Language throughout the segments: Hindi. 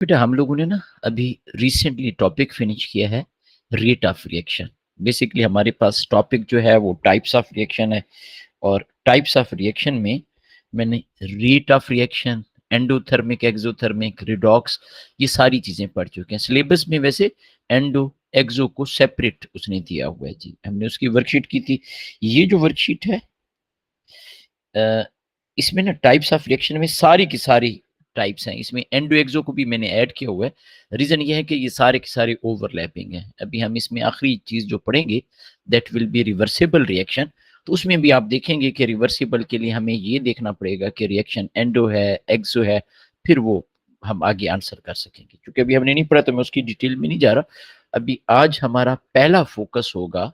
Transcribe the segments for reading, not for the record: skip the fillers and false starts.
बेटा हम लोगों ने ना अभी रिसेंटली टॉपिक फिनिश किया है रेट ऑफ रिएक्शन। बेसिकली हमारे पास टॉपिक जो है वो टाइप्स ऑफ रिएक्शन है, और टाइप्स ऑफ रिएक्शन में मैंने rate of reaction, endothermic, exothermic, redox, ये सारी चीजें पढ़ चुके हैं सिलेबस में। वैसे एंडो एक्सो को सेपरेट उसने दिया हुआ है जी, हमने उसकी वर्कशीट की थी। ये जो वर्कशीट है इसमें ना टाइप्स ऑफ रिएक्शन में सारी की सारी टाइप्स हैं। इसमें एंडो एक्सो को भी मैंने ऐड किया हुआ है। रीजन ये है कि ये सारे के सारे ओवरलैपिंग है। अभी हम इसमें आखिरी चीज जो पढ़ेंगे that will be reversible reaction. तो उसमें भी आप देखेंगे कि रिवर्सिबल के लिए हमें ये देखना पड़ेगा कि रिएक्शन एंडो है, एक्सो है, फिर वो हम आगे आंसर कर सकेंगे। क्योंकि अभी हमने नहीं पढ़ा तो मैं उसकी डिटेल में नहीं जा रहा। अभी आज हमारा पहला फोकस होगा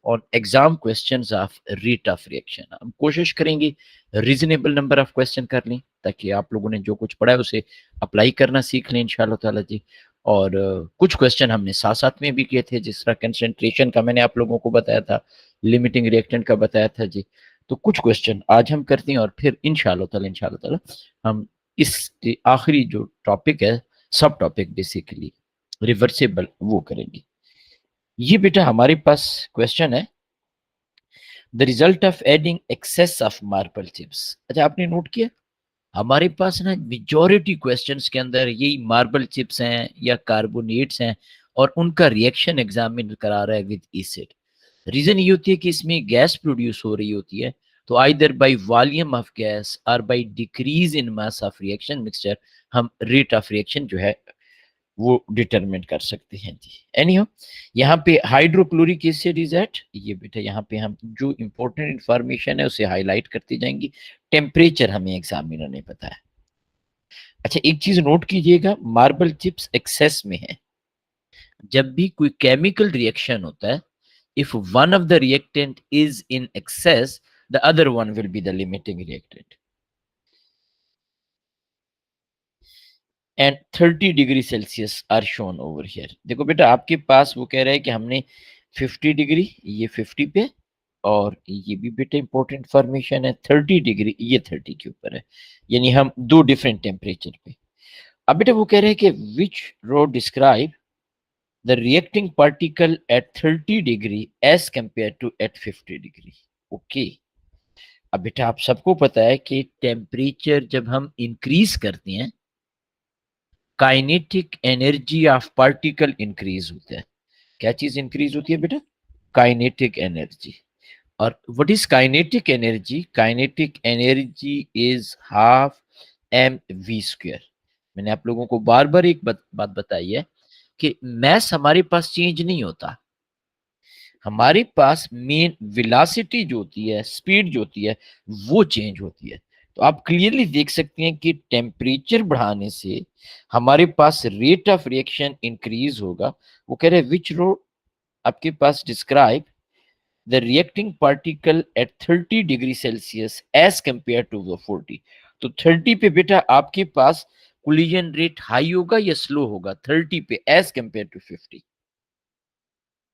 और exam questions of rate of reaction. हम कोशिश करेंगे रीजनेबल नंबर ऑफ क्वेश्चन कर लें ताकि आप लोगों ने जो कुछ पढ़ा है उसे अप्लाई करना सीख लें इंशाल्लाह ताला जी। और कुछ क्वेश्चन हमने साथ साथ में भी किए थे, जिस तरह कंसंट्रेशन का मैंने आप लोगों को बताया था, लिमिटिंग रिएक्टेंट का बताया था जी। तो कुछ क्वेश्चन आज हम करते हैं और फिर इंशाल्लाह ताला हम इस आखिरी जो टॉपिक है, सब टॉपिक बेसिकली रिवर्सिबल, वो करेंगे। ये बेटा हमारे पास क्वेश्चन है, the result of adding excess of marble chips. अच्छा आपने नोट किया हमारे पास ना मेजॉरिटी क्वेश्चंस के अंदर यही मार्बल चिप्स हैं या कार्बोनेट्स हैं, और उनका रिएक्शन एग्जामिन करा रहा है विद एसिड। रीजन ये होती है कि इसमें गैस प्रोड्यूस हो रही होती है, तो either by volume of gas और by decrease in mass of reaction mixture हम रेट ऑफ रिएक्शन जो है वो डिटरमिन कर सकते हैं जी। एनीहो यहाँ पे हाइड्रोक्लोरिक एसिड इज एट, ये बेटा यहाँ पे हम जो इंपॉर्टेंट इंफॉर्मेशन है उसे हाईलाइट करती जाएंगी। टेम्परेचर हमें एग्जामिनर ने बताया। अच्छा एक चीज नोट कीजिएगा, मार्बल चिप्स एक्सेस में है। जब भी कोई केमिकल रिएक्शन होता है, if one of the reactant is in excess, the other one will be the limiting reactant. And 30 degree Celsius are shown over here. देखो बेटा आपके पास वो कह रहा है कि हमने 50 डिग्री, ये 50 पे, और ये भी बेटा इंपॉर्टेंट इंफॉर्मेशन है, 30 डिग्री ये 30 के ऊपर है, यानी हम दो डिफरेंट टेम्परेचर पे। अब बेटा वो कह रहे हैं कि which row describe the reacting particle at 30 degree as compare to at 50 degree. Okay, अब बेटा आप सबको पता है कि टेम्परेचर जब हम इंक्रीज करते हैं, kinetic energy of particle increase होता है। क्या चीज इंक्रीज होती है बेटा? Kinetic energy. और what is kinetic energy? Kinetic energy is half M we square. मैंने आप लोगों को बार बार एक बात बताई है कि मैस हमारे पास चेंज नहीं होता, हमारे पास मेन वेलोसिटी जो होती है, स्पीड जो होती है, वो चेंज होती है। तो आप क्लियरली देख सकते हैं कि टेम्परेचर बढ़ाने से हमारे पास रेट ऑफ रिएक्शन इंक्रीज होगा। वो कह रहे हैं विच रो आपके पास describe the reacting particle at 30 degree Celsius as compare to the 40। तो 30 पे बेटा आपके पास कोलिजन रेट हाई होगा या स्लो होगा? 30 पे as compare to 50।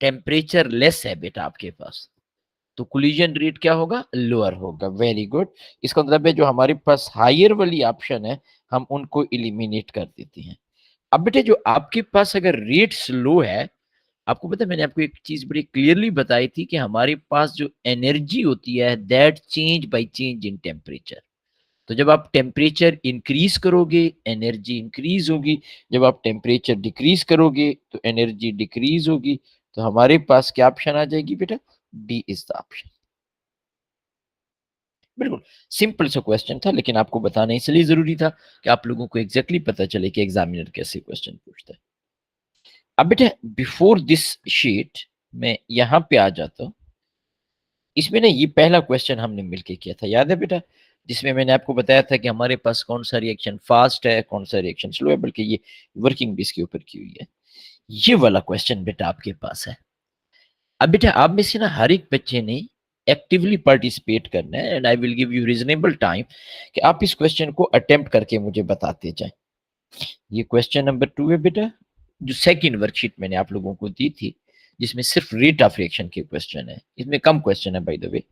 Temperature less है बेटा आपके पास, तो कोलिजन रेट क्या होगा? लोअर होगा। Very good. इसका मतलब है जो हमारे पास हायर वाली ऑप्शन है हम उनको इलिमिनेट कर देते हैं। अब बेटे जो आपके पास अगर रेट स्लो है, आपको पता है मैंने आपको एक चीज बड़ी क्लियरली बताई थी कि हमारे पास जो एनर्जी होती है that change by change in temperature. तो जब आप टेम्परेचर इंक्रीज करोगे एनर्जी इंक्रीज होगी, जब आप टेम्परेचर डिक्रीज करोगे तो एनर्जी डिक्रीज होगी। तो हमारे पास क्या ऑप्शन आ जाएगी बेटा? D is the option. बिल्कुल सिंपल सा क्वेश्चन था, लेकिन आपको बताना इसलिए जरूरी था कि आप लोगों को एग्जैक्टली पता चले कि एग्जामिनर कैसे क्वेश्चन पूछता है। अब बेटा बिफोर दिस शीट मैं यहाँ पे आ जाता हूँ। इसमें ना ये पहला क्वेश्चन हमने मिलके किया था, याद है बेटा? जिसमें मैंने आपको बताया था कि हमारे पास कौन सा रिएक्शन फास्ट है, कौन सा रिएक्शन स्लो है, बल्कि ये वर्किंग बेस के ऊपर की हुई है। ये वाला क्वेश्चन बेटा आपके पास है। अब बेटा आप में से ना हर एक बच्चे ने एक्टिवली पार्टिसिपेट करना है, and I will give you reasonable time कि आप इस क्वेश्चन को अटेम्प्ट करके मुझे बताते जाएं। ये क्वेश्चन नंबर 2 है बेटा, जो सेकंड वर्कशीट मैंने आप लोगों को दी थी, जिसमें सिर्फ रेट ऑफ रिएक्शन के क्वेश्चन है। इसमें कम क्वेश्चन है bye the way.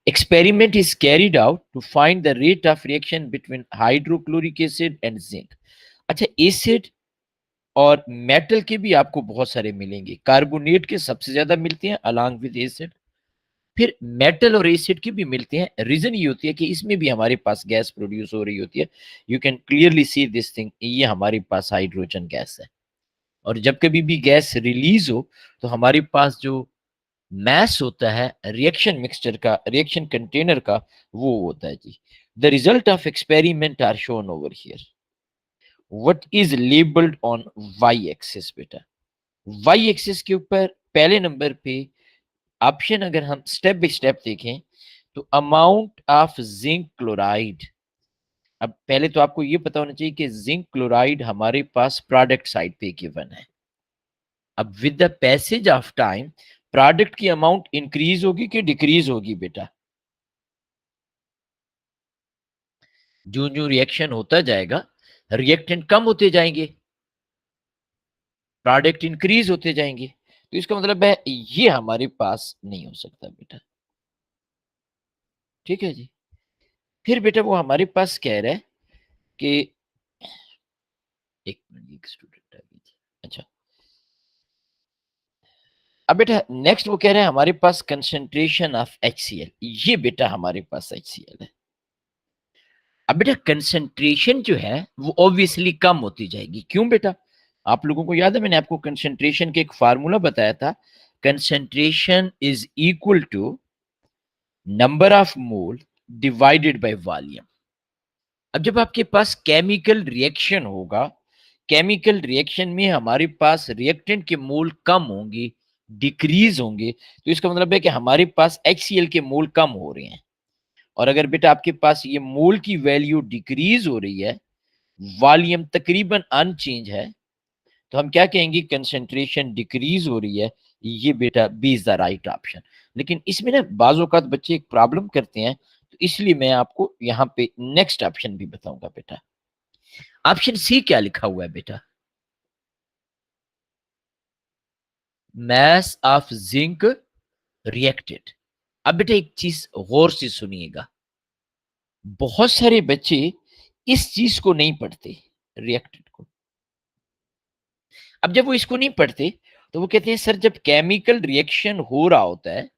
Experiment is carried out to find the rate of reaction between hydrochloric acid and zinc. अच्छा, एसिड और मेटल के भी आपको बहुत सारे मिलेंगे। कार्बोनेट के सबसे ज्यादा मिलते हैं अलोंग विद एसिड, फिर मेटल और एसिड की भी मिलते हैं। रीजन ये होती है कि इसमें भी हमारे पास गैस प्रोड्यूस हो रही होती है। You can clearly see this thing, ये हमारे पास हाइड्रोजन गैस है। और जब कभी भी गैस रिलीज हो तो हमारे पास जो मैस होता है रिएक्शन मिक्सचर का, रिएक्शन कंटेनर का, वो होता है जी। The result of experiment are shown over here. What is labelled on Y axis बेटा? वाई एक्सिस के ऊपर पहले नंबर पे ऑप्शन अगर हम स्टेप बाय स्टेप देखें तो अमाउंट ऑफ जिंक क्लोराइड। अब पहले तो आपको ये पता होना चाहिए कि जिंक क्लोराइड हमारे पास प्रोडक्ट साइड पे गिवन है। अब with the passage of time product की अमाउंट इंक्रीज होगी कि डिक्रीज होगी बेटा? जो जो रिएक्शन होता जाएगा रिएक्टेंट कम होते जाएंगे, प्रोडक्ट इंक्रीज होते जाएंगे। तो इसका मतलब है ये हमारे पास नहीं हो सकता बेटा। ठीक है जी। फिर बेटा वो हमारे पास कह रहा है कि एक मिनट, एक स्टूडेंट आ गई थी। अच्छा, अब बेटा नेक्स्ट वो कह रहे हैं हमारे पास कंसंट्रेशन ऑफ HCl। ये बेटा हमारे पास HCl है। अब बेटा कंसंट्रेशन जो है वो ऑब्वियसली कम होती जाएगी। क्यों बेटा? आप लोगों को याद है मैंने आपको कंसंट्रेशन के एक फार्मूला बताया था, concentration is equal to number of mole divided by volume. अब जब आपके पास केमिकल रिएक्शन होगा, केमिकल रिएक्शन में हमारे पास रिएक्टेंट के मोल कम होंगे, डिक्रीज होंगे, तो इसका मतलब है कि हमारे पास HCl के मोल कम हो रहे हैं। और अगर बेटा आपके पास ये मोल की वैल्यू डिक्रीज हो रही है, वॉल्यूम तकरीबन अनचेंज है, तो हम क्या कहेंगे? कंसंट्रेशन डिक्रीज हो रही है। ये बेटा B is the right option. लेकिन इसमें ना बाज़ औक़ात बच्चे एक प्रॉब्लम करते हैं, तो इसलिए मैं आपको यहाँ पे नेक्स्ट ऑप्शन भी बताऊंगा बेटा। ऑप्शन सी क्या लिखा हुआ है बेटा? Mass of zinc reacted. अब बेटा एक चीज गौर से सुनिएगा, बहुत सारे बच्चे इस चीज को नहीं पढ़ते, रिएक्टेड को। अब जब वो इसको नहीं पढ़ते तो वो कहते हैं सर जब केमिकल रिएक्शन हो रहा होता है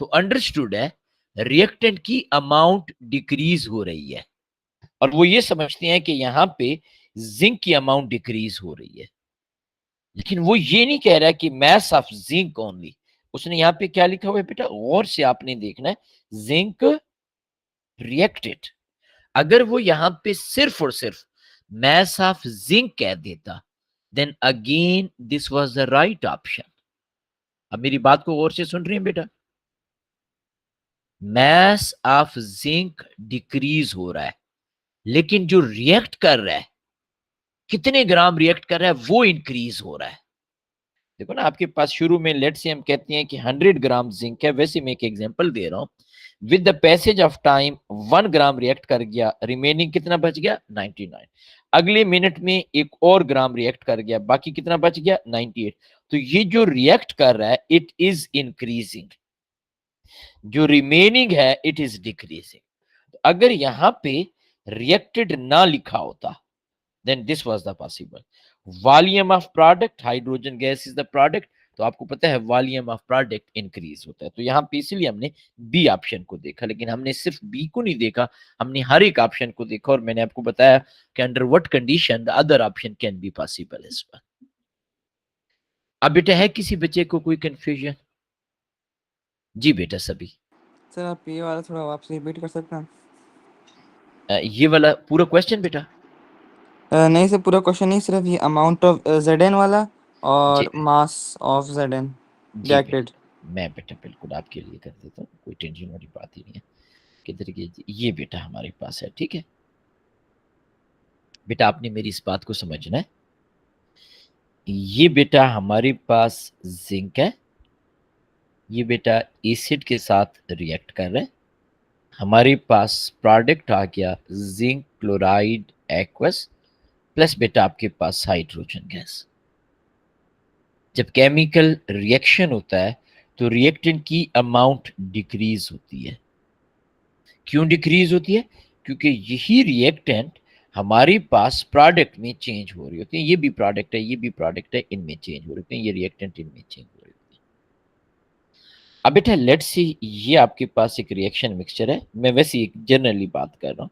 तो अंडरस्टूड है रिएक्टेंट की अमाउंट डिक्रीज हो रही है, और वो ये समझते हैं कि यहाँ पे जिंक की अमाउंट डिक्रीज हो रही है। लेकिन वो ये नहीं कह रहा कि मैस ऑफ जिंक ओनली। उसने यहाँ पे क्या लिखा हुआ है बेटा? गौर से आपने देखना है, जिंक रिएक्टेड। अगर वो यहाँ पे सिर्फ और सिर्फ मैस ऑफ जिंक कह देता, then again this was the right option. अब मेरी बात को गौर से सुन रही हैं बेटा? मैस ऑफ जिंक डिक्रीज हो रहा है, लेकिन जो रिएक्ट कर रहा है, कितने ग्राम रिएक्ट कर रहा है, वो इंक्रीज हो रहा है। देखो ना, आपके पास शुरू में लेट से हम कहते हैं कि 100 ग्राम जिंक है, वैसे मैं एक एग्जांपल दे रहा हूं। With the passage of time 1 gram react कर गया, रिमेनिंग कितना बच गया? 99। अगले मिनट में एक और ग्राम रिएक्ट कर गया, बाकी कितना बच गया? 98। तो ये जो रिएक्ट कर रहा है इट इज इंक्रीजिंग, जो रिमेनिंग है इट इज डिक्रीजिंग। अगर यहाँ पे रिएक्टेड ना लिखा होता, then this was the possible volume of product, hydrogen gas is the product, तो आपको पता है वॉल्यूम ऑफ प्रोडक्ट इंक्रीज होता है। तो यहाँ पे इसीलिए हमने बी ऑप्शन को देखा, लेकिन हमने सिर्फ बी को नहीं देखा, हमने हर एक ऑप्शन को देखा, और मैंने आपको बताया कि under what condition the other option can be possible as well. अब बेटा है किसी बच्चे को कोई कंफ्यूजन? जी बेटा सभी। सर आप ये वाला थोड़ा वापस रिपीट कर सकते हैं? ये वाला पूरा क्वेश्चन बेटा? नहीं सर, पूरा क्वेश्चन नहीं, सिर्फ ये अमाउंट ऑफ Zn वाला जी और मास ऑफ Zn जी बेटा, रिएक्टेड। मैं बेटा बिल्कुल आपके लिए कर देता हूँ, कोई टेंशन वाली बात ही नहीं है। किधर के ये बेटा हमारे पास है, ठीक है बेटा, आपने मेरी इस बात को समझना है। ये बेटा हमारे पास जिंक है, ये बेटा एसिड के साथ रिएक्ट कर रहा है, हमारे पास प्रोडक्ट आ गया जिंक क्लोराइड एक्वस, प्लस बेटा आपके पास हाइड्रोजन गैस। जब केमिकल रिएक्शन होता है तो रिएक्टेंट की अमाउंट डिक्रीज होती है। क्यों डिक्रीज होती है? क्योंकि यही रिएक्टेंट हमारे पास प्रोडक्ट में चेंज हो रही होती है, ये भी प्रोडक्ट है, ये भी प्रोडक्ट है, इनमें चेंज हो रही होती है, ये रिएक्टेंट इनमें चेंज हो रही होती है। अब बेटा लेट्स सी, ये आपके पास एक रिएक्शन मिक्सचर है, मैं वैसे एक जनरली बात कर रहा हूँ।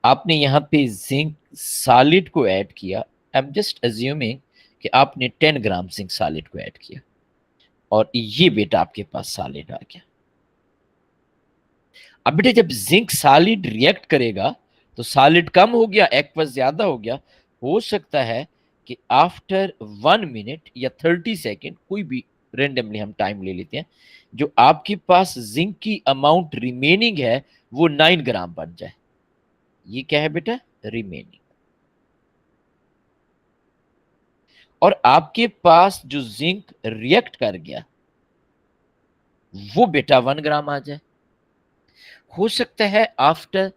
आपने यहाँ पे जिंक सॉलिड को ऐड किया, आई एम जस्ट अज्यूमिंग कि आपने 10 ग्राम जिंक सॉलिड को ऐड किया और ये बेटा आपके पास सॉलिड आ गया। अब बेटा जब जिंक सॉलिड रिएक्ट करेगा तो सॉलिड कम हो गया, एक्वस ज्यादा हो गया। हो सकता है कि आफ्टर 1 मिनट या 30 सेकेंड, कोई भी रेंडमली हम टाइम ले लेते हैं, जो आपके पास जिंक की अमाउंट रिमेनिंग है वो 9 ग्राम बन जाए। ये क्या है बेटा? रिमेनिंग। और आपके पास जो जिंक रिएक्ट कर गया वो बेटा 1 ग्राम आ जाए। हो सकता है आफ्टर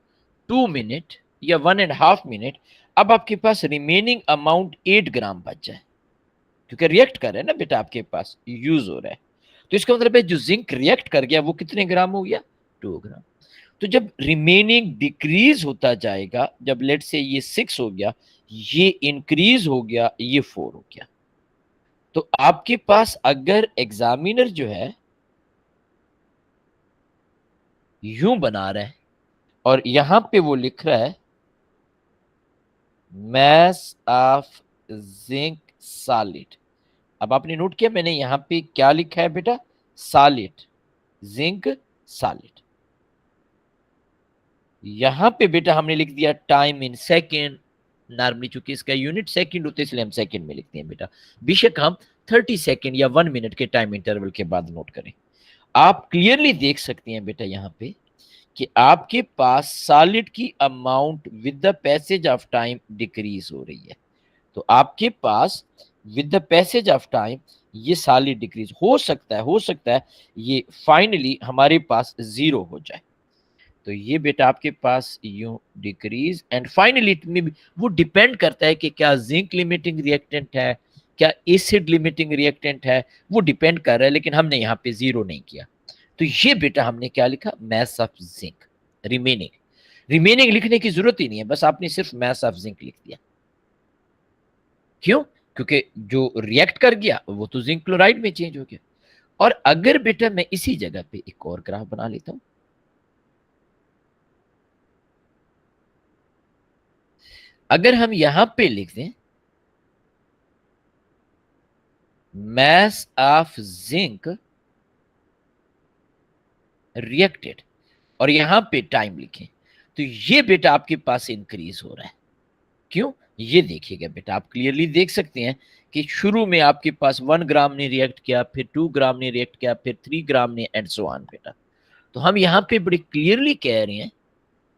2 मिनट या 1.5 मिनट अब आपके पास रिमेनिंग अमाउंट 8 ग्राम बच जाए, क्योंकि रिएक्ट कर रहा है ना बेटा, आपके पास यूज हो रहा है। तो इसका मतलब है जो जिंक रिएक्ट कर गया वो कितने ग्राम हो गया? 2 ग्राम। तो जब रिमेनिंग डिक्रीज होता जाएगा, जब लेट से ये 6 हो गया, ये इंक्रीज हो गया, ये 4 हो गया, तो आपके पास अगर एग्जामिनर जो है यूं बना रहा है और यहां पे वो लिख रहा है mass ऑफ जिंक सॉलिड। अब आपने नोट किया मैंने यहां पे क्या लिखा है बेटा? Solid, zinc solid. यहां पे बेटा हमने लिख दिया टाइम इन सेकेंड। नॉर्मली चूंकि इसका यूनिट सेकंड होते इसलिए हम सेकंड में लिखते हैं बेटा, बेशक हम 30 सेकेंड या 1 मिनट के टाइम इंटरवल के बाद नोट करें। आप क्लियरली देख सकते हैं बेटा यहां पे कि आपके पास सॉलिड की amount with the passage of time decrease हो रही है। तो आपके पास with the passage of time ये सॉलिड डिक्रीज हो सकता है ये फाइनली हमारे पास 0 हो जाए। तो ये बेटा आपके पास यूं डिक्रीज एंड फाइनली इट में वो डिपेंड करता है कि क्या जिंक लिमिटिंग रिएक्टेंट है, क्या एसिड लिमिटिंग रिएक्टेंट है, वो डिपेंड कर रहा है, लेकिन हमने यहाँ पे 0 नहीं किया। तो ये बेटा हमने क्या लिखा? Mass of zinc remaining. Remaining लिखने की जरूरत ही नहीं है, बस आपने सिर्फ मैस ऑफ जिंक लिख दिया। क्यों? क्योंकि जो रिएक्ट कर गया वो तो जिंक क्लोराइड में चेंज हो गया। और अगर बेटा मैं इसी जगह पे एक और ग्राफ बना लेता हूं, अगर हम यहां पे लिख दें मैस ऑफ जिंक रिएक्टेड और यहां पे टाइम लिखें, तो ये बेटा आपके पास इंक्रीज हो रहा है। क्यों? ये देखिएगा बेटा, आप क्लियरली देख सकते हैं कि शुरू में आपके पास 1 ग्राम ने रिएक्ट किया, फिर 2 ग्राम ने रिएक्ट किया, फिर 3 ग्राम ने, एंड सो ऑन बेटा। तो हम यहां पे बड़े क्लियरली कह रहे हैं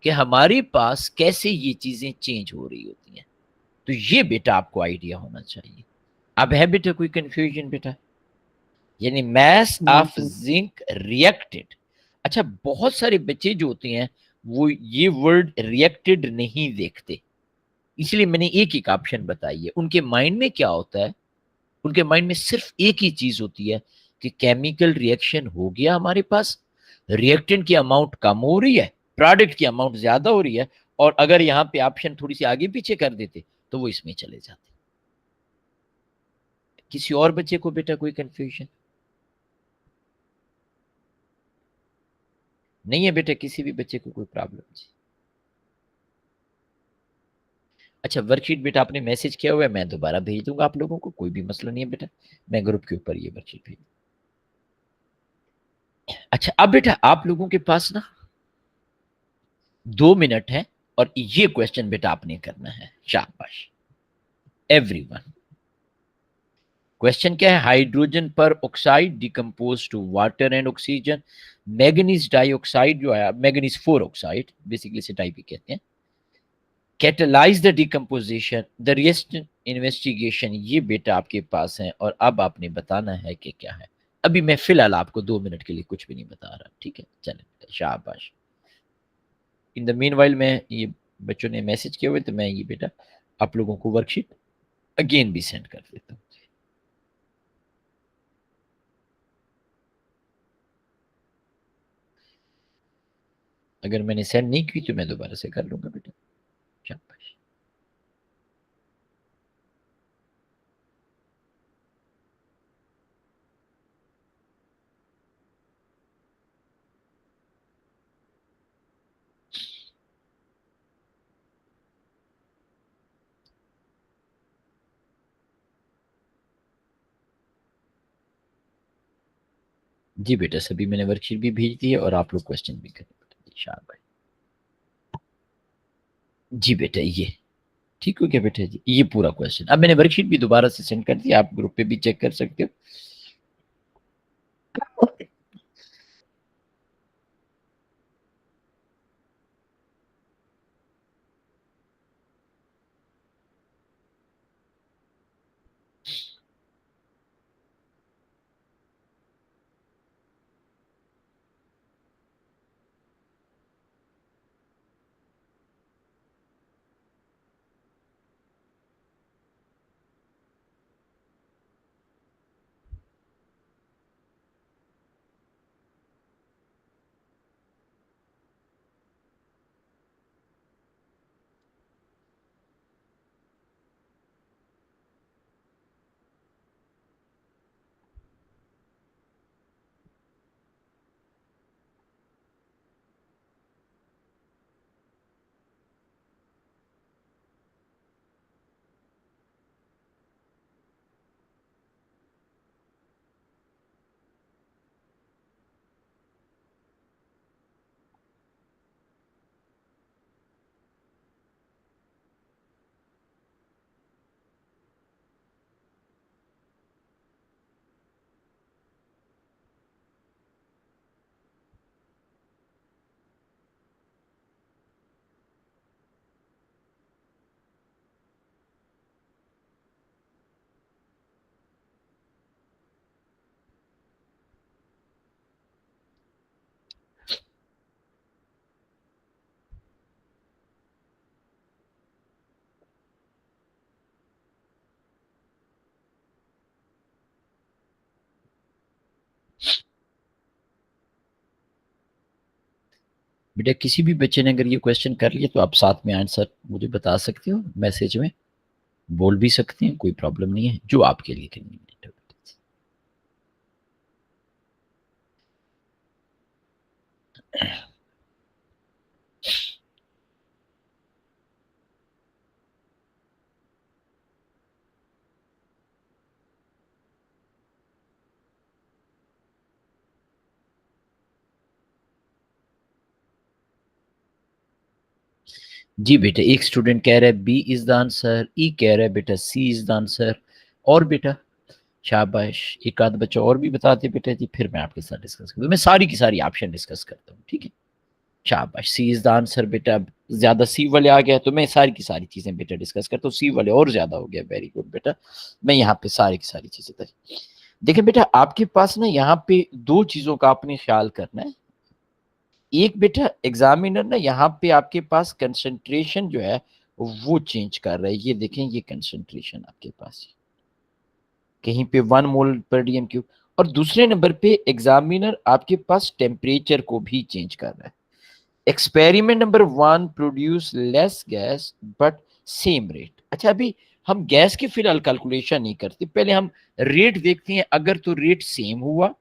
कि हमारे पास कैसे ये चीजें चेंज हो रही होती हैं। तो ये बेटा आपको आइडिया होना चाहिए। अब है बेटा कोई कंफ्यूजन बेटा? यानी मैस नहीं ऑफ सर। Zinc reacted. अच्छा, बहुत सारे बच्चे जो होते हैं वो ये वर्ड रिएक्टेड नहीं देखते, इसलिए मैंने एक एक ऑप्शन बताई है। उनके माइंड में क्या होता है? उनके माइंड में सिर्फ एक ही चीज होती है कि केमिकल रिएक्शन हो गया हमारे पास, रिएक्टेंट की अमाउंट कम हो रही है, प्रोडक्ट की अमाउंट ज्यादा हो रही है, और अगर यहां पे ऑप्शन थोड़ी सी आगे पीछे कर देते तो वो इसमें चले जाते। किसी और बच्चे को बेटा कोई कंफ्यूजन नहीं है बेटा? किसी भी बच्चे को कोई प्रॉब्लम? अच्छा, वर्कशीट बेटा आपने मैसेज किया हुआ है, मैं दोबारा भेज दूंगा आप लोगों को, कोई भी मसला नहीं है बेटा, मैं ग्रुप के ऊपर ये वर्कशीट भेज। अच्छा, अब बेटा आप लोगों के पास ना 2 मिनट है और ये क्वेश्चन बेटा आपने करना है। शाबाश एवरीवन। क्वेश्चन क्या है? Hydrogen peroxide decompose to water and oxygen, manganese dioxide जो है, मैग्नीज 4 ऑक्साइड बेसिकली इसे टाइप ही कहते हैं, catalyse the decomposition the react investigation. ये बेटा आपके पास है और अब आपने बताना है कि क्या है। अभी मैं फिलहाल आपको 2 मिनट के लिए कुछ भी नहीं बता रहा, ठीक है? चले बेटा, शाबाश। इन द मीन वाइल मैं ये बच्चों ने मैसेज किए हुए तो मैं ये बेटा आप लोगों को वर्कशीट अगेन भी सेंड कर देता हूँ। अगर मैंने सेंड नहीं की तो मैं दोबारा से कर लूंगा बेटा। शाबाश। जी बेटा, सभी मैंने वर्कशीट भी भेज दी है और आप लोग क्वेश्चन भी करें बेटा। शाबाश। जी बेटा, ये ठीक हो गया बेटा जी, ये पूरा क्वेश्चन। अब मैंने वर्कशीट भी दोबारा से सेंड कर दी, आप ग्रुप पे भी चेक कर सकते हो। बेटा किसी भी बच्चे ने अगर ये क्वेश्चन कर लिया तो आप साथ में आंसर मुझे बता सकते हो, मैसेज में बोल भी सकते हैं, कोई प्रॉब्लम नहीं है, जो आपके लिए कन्वीनियंट हो। जी बेटा, एक स्टूडेंट कह रहा है बी इज द आंसर, ई कह रहा है बेटा सी इज द आंसर। और बेटा शाबाश, एक आध बच्चा और भी बताते बेटा जी, फिर मैं आपके साथ डिस्कस करता हूँ, मैं सारी की सारी ऑप्शन डिस्कस करता हूँ, ठीक है। शाबाश, सी इज द आंसर बेटा। अब ज्यादा सी वाले आ गया तो मैं सारी की सारी चीजें बेटा डिस्कस करता हूँ, सी वाले और ज्यादा हो गया, वेरी गुड बेटा। मैं यहाँ पे सारी की सारी चीजें देखिए बेटा, आपके पास ना यहाँ पे दो चीजों का आपने ख्याल करना है। एक बेटा एग्जामिनर ना यहाँ पे आपके पास कंसंट्रेशन जो है वो चेंज कर रहा है, ये देखें, ये कंसंट्रेशन आपके पास कहीं पे 1 मोल पर डीएम क्यूब। और दूसरे नंबर पे एग्जामिनर आपके पास टेम्परेचर को भी चेंज कर रहा है। Experiment number 1 produce less gas but same rate. अच्छा, अभी हम गैस की फिलहाल कैलकुलेशन नहीं करते, पहले हम रेट देखते हैं। अगर तो रेट सेम हुआ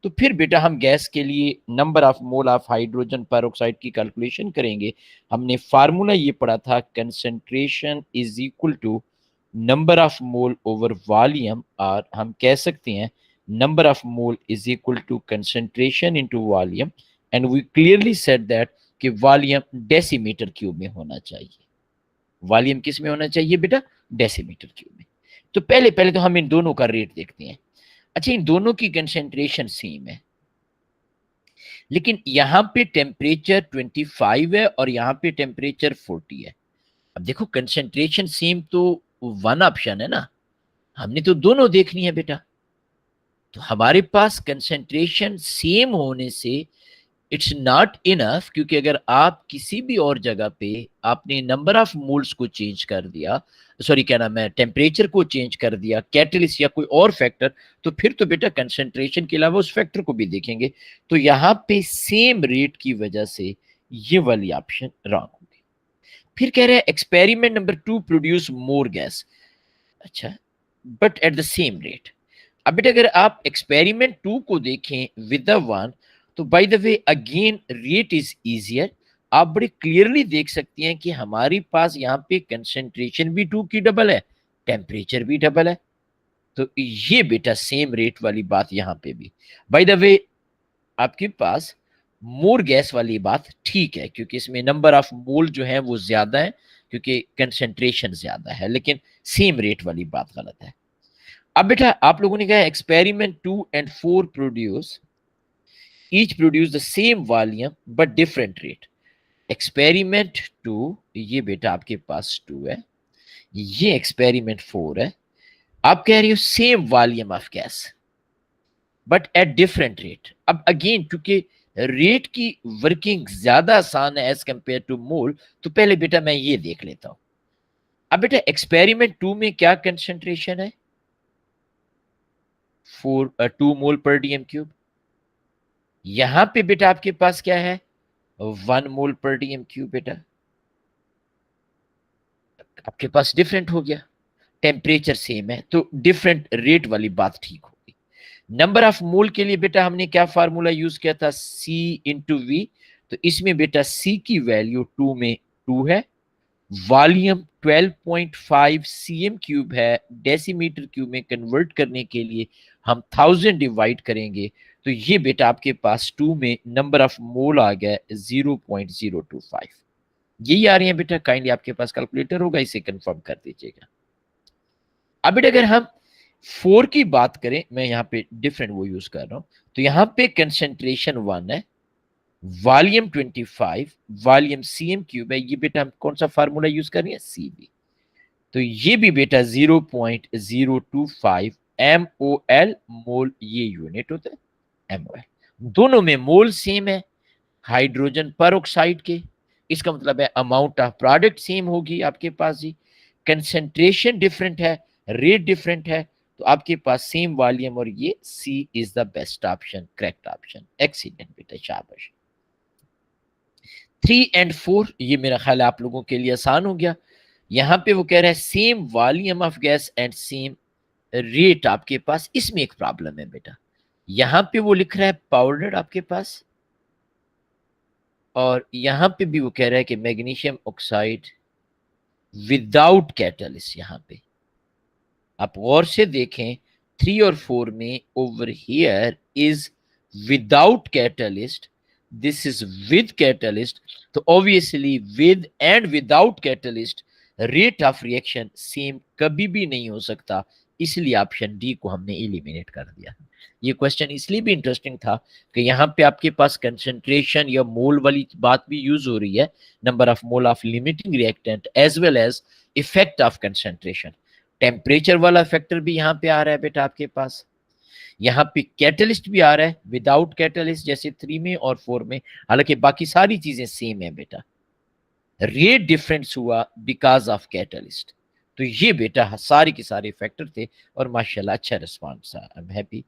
तो फिर बेटा हम गैस के लिए number of mole of hydrogen peroxide की कैलकुलेशन करेंगे। हमने फार्मूला ये पढ़ा था, concentration is equal to number of mole over volume, और हम कह सकते हैं number of mole is equal to concentration into volume. And we clearly said that कि वॉल्यूम डेसीमीटर क्यूब में होना चाहिए। वॉल्यूम किस में होना चाहिए बेटा? डेसीमीटर क्यूब में। तो पहले पहले तो हम इन दोनों का रेट देखते हैं। अच्छा, इन दोनों की कंसेंट्रेशन सेम है, लेकिन यहां पे टेम्परेचर 25 है और यहां पे टेम्परेचर 40 है। अब देखो, कंसेंट्रेशन सेम तो वन ऑप्शन है ना, हमने तो दोनों देखनी है बेटा। तो हमारे पास कंसेंट्रेशन सेम होने से इट्स नॉट इनफ, क्योंकि अगर आप किसी भी और जगह पे आपने नंबर ऑफ मोल्स को चेंज कर दिया, सॉरी क्या नाम है, टेम्परेचर को चेंज कर दिया, कैटलिस्ट या कोई और फैक्टर, तो फिर तो बेटा कंसंट्रेशन के अलावा उस फैक्टर को भी देखेंगे। तो यहाँ पे सेम रेट की वजह से ये वाली ऑप्शन रॉन्ग होगी। फिर कह रहे हैं experiment number 2 produce more gas. अच्छा, but at the same rate. अब बेटा अगर आप एक्सपेरिमेंट 2 को देखें विद द वन, तो by the way again rate is easier. आप बड़े क्लियरली देख सकते हैं कि हमारे पास यहाँ पे कंसेंट्रेशन भी 2 की डबल है, टेम्परेचर भी डबल है। तो ये बेटा सेम रेट वाली बात यहाँ पे भी। बाय द वे आपके पास मोर गैस वाली बात ठीक है, क्योंकि इसमें नंबर ऑफ मोल जो है वो ज्यादा है, क्योंकि कंसेंट्रेशन ज्यादा है, लेकिन सेम रेट वाली बात गलत है। अब बेटा आप लोगों ने कहा experiment 2 and 4 produce each produce the same volume but different rate. Experiment 2 ये बेटा आपके पास 2 है, ये एक्सपेरिमेंट 4 है। आप कह रही हो same volume of gas but at different rate. अब अगेन क्योंकि रेट की वर्किंग ज्यादा आसान है एज कंपेयर टू मोल, तो पहले बेटा मैं ये देख लेता हूं। अब बेटा एक्सपेरिमेंट 2 में क्या कंसेंट्रेशन है? 2 मोल पर डीएम क्यूब। यहां पे बेटा आपके पास क्या है? 1 मोल पर डीएम क्यूब। बेटा आपके पास डिफरेंट हो गया, टेम्परेचर सेम है तो डिफरेंट रेट वाली बात ठीक होगी। नंबर ऑफ मोल के लिए बेटा हमने क्या फार्मूला यूज किया था? C into V. तो इसमें बेटा C की वैल्यू 2 में 2 है, वॉल्यूम 12.5 cm क्यूब है, डेसीमीटर क्यूब में कन्वर्ट करने के लिए हम 1000 डिवाइड करेंगे, तो ये बेटा आपके पास 2 में नंबर ऑफ मोल आ गया 0.025। यही आ रही है बेटा, काइंडली आपके पास कैलकुलेटर होगा, इसे कंफर्म कर दीजिएगा। अब बेटा अगर हम 4 की बात करें, मैं यहाँ पे डिफरेंट वो यूज कर रहा हूं, तो यहाँ पे कंसेंट्रेशन 1 है, वॉल्यूम 25, वॉल्यूम cm क्यूब है। ये बेटा हम कौन सा फार्मूला यूज कर रहे हैं? Cv। तो ये भी बेटा 0.025 MOL, मोल ये यूनिट होता है MOL। दोनों में मोल सेम है हाइड्रोजन पर ऑक्साइड के, इसका मतलब है अमाउंट ऑफ प्रोडक्ट सेम होगी आपके पास जी। कंसेंट्रेशन डिफरेंट है, रेट डिफरेंट है, तो आपके पास सेम वॉल्यूम, और ये C is the best option, correct option. Excellent बेटा, शाबाश। 3 and 4 ये मेरा ख्याल है आप लोगों के लिए आसान हो गया। यहां पे वो कह रहा है same volume of gas and same rate आपके पास। इसमें एक प्रॉब्लम है बेटा, यहां पे वो लिख रहा है पाउडर आपके पास, और यहां पे भी वो कह रहा है कि मैग्नीशियम ऑक्साइड विदाउट कैटलिस्ट। यहां पे आप गौर से देखें 3 और 4 में over here is without catalyst, this is with catalyst. तो obviously with and without catalyst rate of reaction same कभी भी नहीं हो सकता, इसलिए ऑप्शन डी को हमने एलिमिनेट कर दिया। ये क्वेश्चन इसलिए भी इंटरेस्टिंग था कि यहाँ पे आपके पास कंसंट्रेशन या मोल वाली बात भी यूज हो रही है, number of mole of limiting reactant as well as effect of concentration. Temperature वाला फैक्टर भी यहाँ पे आ रहा है बेटा आपके पास, यहाँ पे कैटलिस्ट भी आ रहा है विदाउट कैटलिस्ट जैसे 3 में और 4 में, हालांकि बाकी सारी चीजें सेम है बेटा। रेट डिफरेंस हुआ बिकॉज ऑफ कैटलिस्ट। तो ये बेटा सारे के सारे फैक्टर थे, और माशाल्लाह अच्छा रिस्पॉन्स था, आई एम हैप्पी।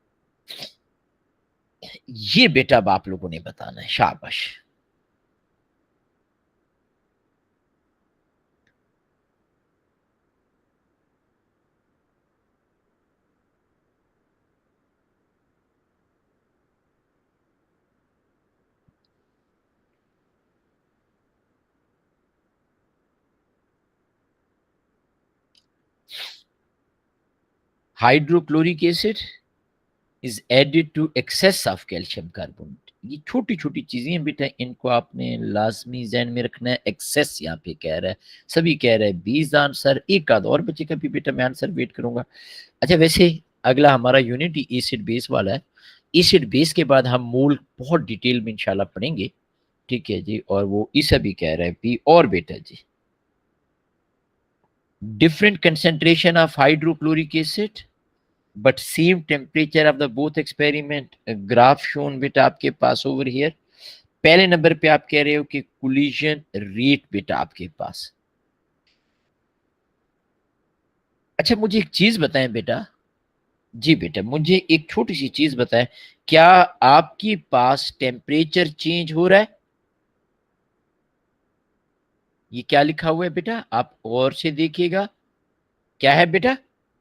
ये बेटा अब आप लोगों ने बताना है, शाबाश। Hydrochloric acid is added to excess of calcium carbonate. ये छोटी छोटी चीजें हैं बेटा, इनको आपने लाजमी ज़हन में रखना है। एक्सेस यहाँ पे कह रहा है, सभी कह रहे हैं 20 आंसर, एक आध और बच्चे का भी बेटा मैं आंसर वेट करूंगा। अच्छा वैसे अगला हमारा यूनिट ही एसिड बेस वाला है। एसिड बेस के बाद हम मोल बहुत डिटेल में इंशाल्लाह पढ़ेंगे, ठीक है जी। और वो इसे भी कह रहा है पी, और बेटा जी different concentration of hydrochloric acid but same temperature of the both experiment, graph shown बेटा आपके पास ओवर हियर। पहले नंबर पे आप कह रहे हो कि कोलिजन रेट बेटा आपके पास। अच्छा मुझे एक चीज बताएं बेटा, जी बेटा मुझे एक छोटी सी चीज बताएं, क्या आपके पास टेम्परेचर चेंज हो रहा है? ये क्या लिखा हुआ है बेटा, आप और से देखिएगा, क्या है बेटा?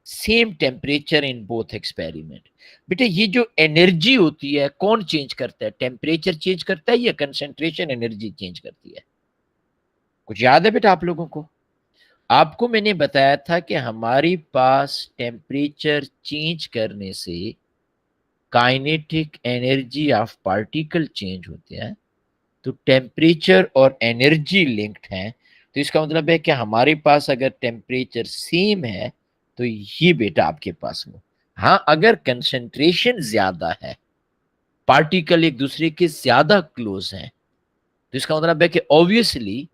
Same temperature in both experiment. बेटा ये जो एनर्जी होती है कौन चेंज करता है? टेम्परेचर चेंज करता है या कंसंट्रेशन एनर्जी चेंज करती है? कुछ याद है बेटा आप लोगों को? आपको मैंने बताया था कि हमारे पास टेम्परेचर चेंज करने से kinetic energy of particle change होते हैं, तो टेम्परेचर और एनर्जी लिंक्ड हैं, तो इसका मतलब है कि हमारे पास अगर टेम्परेचर सेम है तो ये बेटा आपके पास हो। हाँ, अगर कंसंट्रेशन ज्यादा है, पार्टिकल एक दूसरे के ज्यादा क्लोज हैं, तो इसका मतलब है कि ऑब्वियसली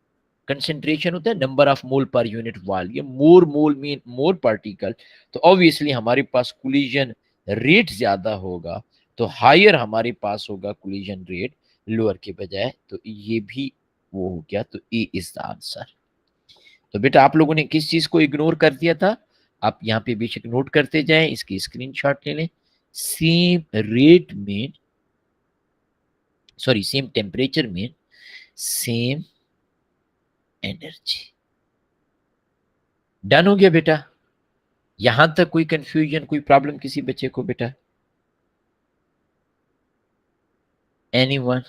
कंसेंट्रेशन होता है number of mole per unit volume, more mole mean more particle, तो ऑब्वियसली हमारे पास कोलिजन रेट ज्यादा होगा, तो हायर हमारे पास होगा कोलिजन रेट लोअर के बजाय, तो ये भी वो हो गया, तो ए इज द आंसर। तो बेटा आप लोगों ने किस चीज को इग्नोर कर दिया था, आप यहाँ पे बेशक नोट करते जाएं, इसकी स्क्रीनशॉट ले लें। सेम रेट में, सॉरी सेम टेम्परेचर में सेम एनर्जी। डन हो गया बेटा, यहां तक कोई कंफ्यूजन, कोई प्रॉब्लम किसी बच्चे को बेटा? एनीवन?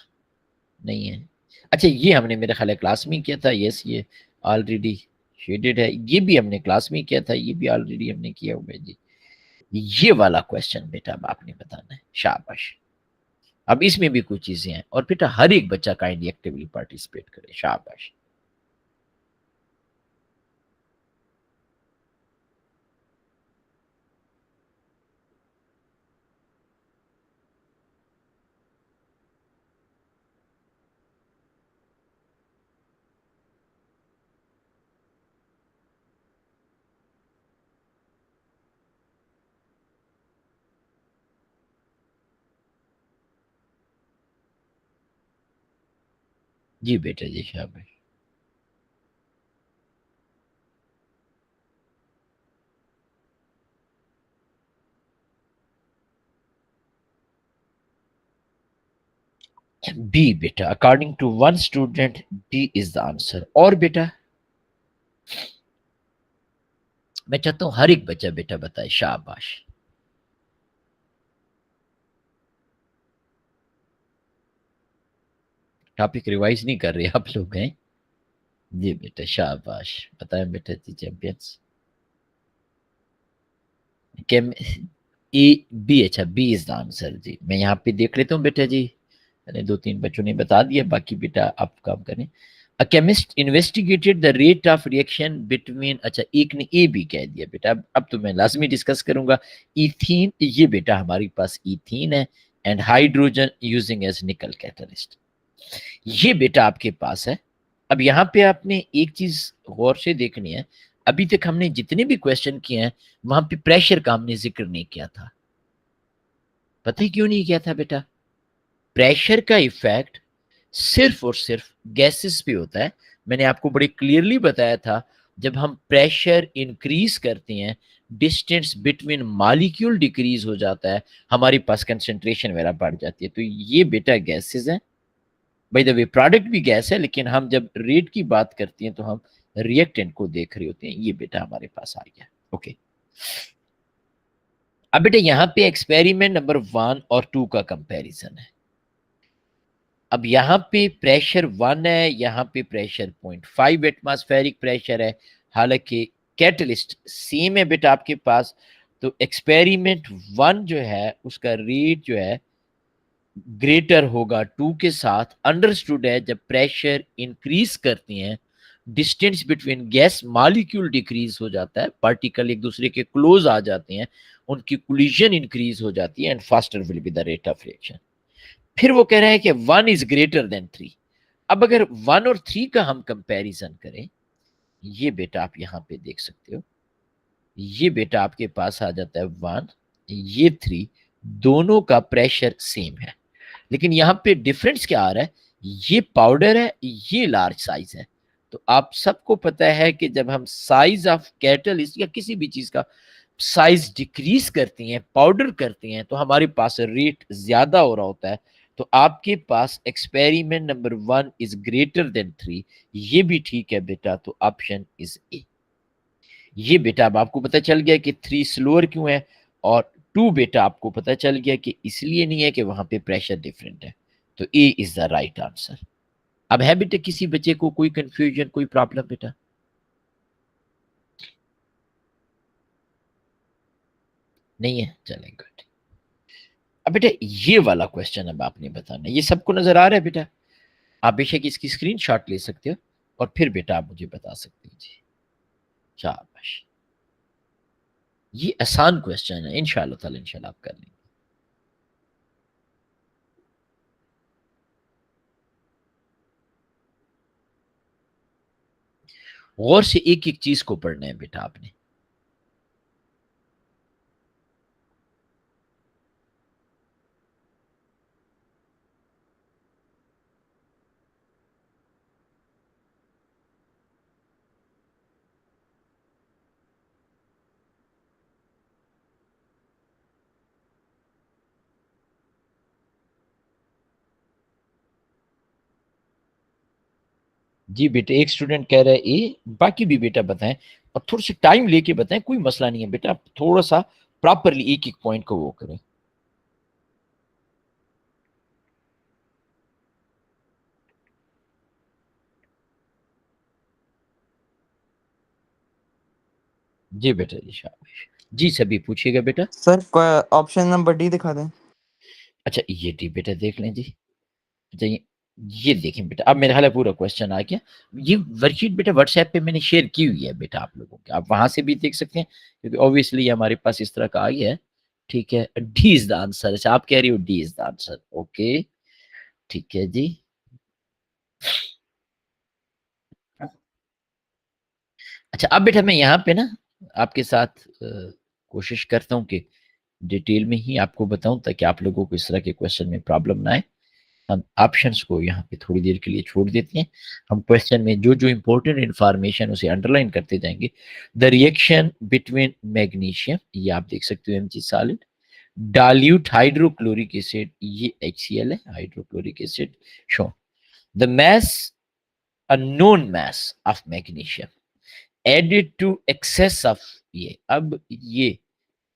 नहीं है? अच्छा, ये हमने मेरे ख्याल है क्लास में किया था, यस ये ऑलरेडी शेडेड है, ये भी हमने क्लास में किया था, ये भी ऑलरेडी हमने किया हुआ है जी। ये वाला क्वेश्चन बेटा अब आपने बताना है, शाबाश। अब इसमें भी कुछ चीजें हैं, और बेटा हर एक बच्चा काइंडली एक्टिवली पार्टिसिपेट करे, शाबाश। जी बेटा जी, शाबाश। बी बेटा, according to one student D is the answer. और बेटा मैं चाहता हूं हर एक बच्चा बेटा बताए, शाबाश। टॉपिक रिवाइज नहीं कर रहे आप लोग हैं? जी बेटा शाबाश, बताएं बेटा जी चैंपियंस। केम ए बी, अच्छा बी इज द आंसर जी। मैं यहाँ पे देख लेता हूँ बेटा जी, मैंने दो तीन बच्चों ने बता दिया, बाकी बेटा आप काम करें। A chemist investigated the rate of reaction between, अच्छा एक ने ए बी कह दिया बेटा, अब तो मैं लाजमी डिस्कस करूंगा। इथीन, ये बेटा हमारे पास इथीन है, एंड हाइड्रोजन यूजिंग एज निकल कैटलिस्ट, ये बेटा आपके पास है। अब यहाँ पे आपने एक चीज गौर से देखनी है, अभी तक हमने जितने भी क्वेश्चन किए हैं वहां पे प्रेशर का हमने जिक्र नहीं किया था। पता ही क्यों नहीं किया था बेटा? प्रेशर का इफेक्ट सिर्फ और सिर्फ गैसेस पे होता है। मैंने आपको बड़े क्लियरली बताया था, जब हम प्रेशर इंक्रीज करते हैं, डिस्टेंस बिटवीन मॉलिक्यूल डिक्रीज हो जाता है, हमारे पास कंसेंट्रेशन वगैरह बढ़ जाती है, तो ये बेटा गैसेस है। बाय द वे प्रोडक्ट भी गैस है, लेकिन हम जब रेट की बात करते हैं तो हम रिएक्टेंट को देख रहे होते हैं। ये बेटा हमारे पास आ गया, ओके। अब बेटा यहाँ पे एक्सपेरिमेंट नंबर 1 और 2 का कंपैरिजन है। अब यहाँ पे प्रेशर 1 है, यहाँ पे प्रेशर 0.5 एटमॉस्फेरिक प्रेशर है, हालांकि कैटलिस्ट सेम है बेटा आपके पास। तो एक्सपेरिमेंट 1 जो है उसका रेट जो है ग्रेटर होगा 2 के साथ। अंडरस्टूड है, जब प्रेशर इंक्रीज करते हैं, distance between gas molecule decrease हो जाता है, पार्टिकल एक दूसरे के क्लोज आ जाते हैं, उनकी कोलिजन इंक्रीज हो जाती है, and faster will be the rate of reaction. फिर वो कह रहे हैं कि 1 इज ग्रेटर देन 3। अब अगर 1 और 3 का हम कंपैरिजन करें, ये बेटा आप यहां पे देख सकते हो, ये बेटा आपके पास आ जाता है 1, ये 3, दोनों का प्रेशर सेम है, लेकिन यहाँ पे डिफरेंस क्या आ रहा है, ये पाउडर है, ये लार्ज साइज है। तो आप सबको पता है कि जब हम साइज ऑफ कैटलिस्ट या किसी भी चीज का साइज डिक्रीज करते हैं, पाउडर करते हैं, तो हमारे पास रेट ज्यादा हो रहा होता है। तो आपके पास experiment number 1 is greater than 3, ये भी ठीक है बेटा, तो ऑप्शन इज ए। ये बेटा अब आपको पता चल गया कि 3 स्लोअर क्यों है, और 2 बेटा आपको पता चल गया कि इसलिए नहीं है कि वहां पे प्रेशर डिफरेंट है। तो ए इज द राइट आंसर। अब है बेटा किसी बच्चे को कोई कंफ्यूजन, कोई प्रॉब्लम बेटा? नहीं है, चलें गुड। अब बेटा ये वाला क्वेश्चन अब आपने बताना है, ये सबको नजर आ रहा है बेटा? आप बेशक इसकी स्क्रीनशॉट ले सकते हो और फिर बेटा आप मुझे बता सकते हो जी। शाबाश, ये आसान क्वेश्चन है, इंशाल्लाह ताला इंशाल्लाह आप कर लेंगे। गौर से एक एक चीज को पढ़ना है बेटा आपने। जी बेटा, एक स्टूडेंट कह रहा है ए, बाकी भी बेटा बताएं और थोड़ा सा टाइम लेके बताएं, कोई मसला नहीं है बेटा, आप थोड़ा सा प्रॉपरली एक एक पॉइंट को वो करें। जी बेटा, जी शाबाश। जी सभी पूछिएगा बेटा। सर ऑप्शन नंबर डी दिखा दें। अच्छा ये डी बेटा देख लें जी। अच्छा ये देखें बेटा, अब मेरे ख्याल है पूरा क्वेश्चन आ गया। ये वर्कशीट बेटा व्हाट्सएप पे मैंने शेयर की हुई है बेटा आप लोगों के, आप वहां से भी देख सकते हैं क्योंकि ऑब्वियसली ये हमारे पास इस तरह का आ गया है। ठीक है, डी इज द आंसर। अच्छा आप कह रही हो D is the answer, okay ठीक है जी। अच्छा अब बेटा मैं यहाँ पे ना आपके साथ कोशिश करता हूँ कि डिटेल में ही आपको बताऊं ताकि आप लोगों को इस तरह के क्वेश्चन में प्रॉब्लम ना आए। हम ऑप्शंस को यहाँ पे थोड़ी देर के लिए छोड़ देते हैं, हम क्वेश्चन में जो जो इंपॉर्टेंट इंफॉर्मेशन उसे अंडरलाइन करते जाएंगे। द रिएक्शन बिटवीन मैग्नीशियम, ये आप देख सकते हो MG solid, dilute hydrochloric acid, ये HCl है hydrochloric acid show, the mass a known mass of magnesium added to excess of, ये अब ये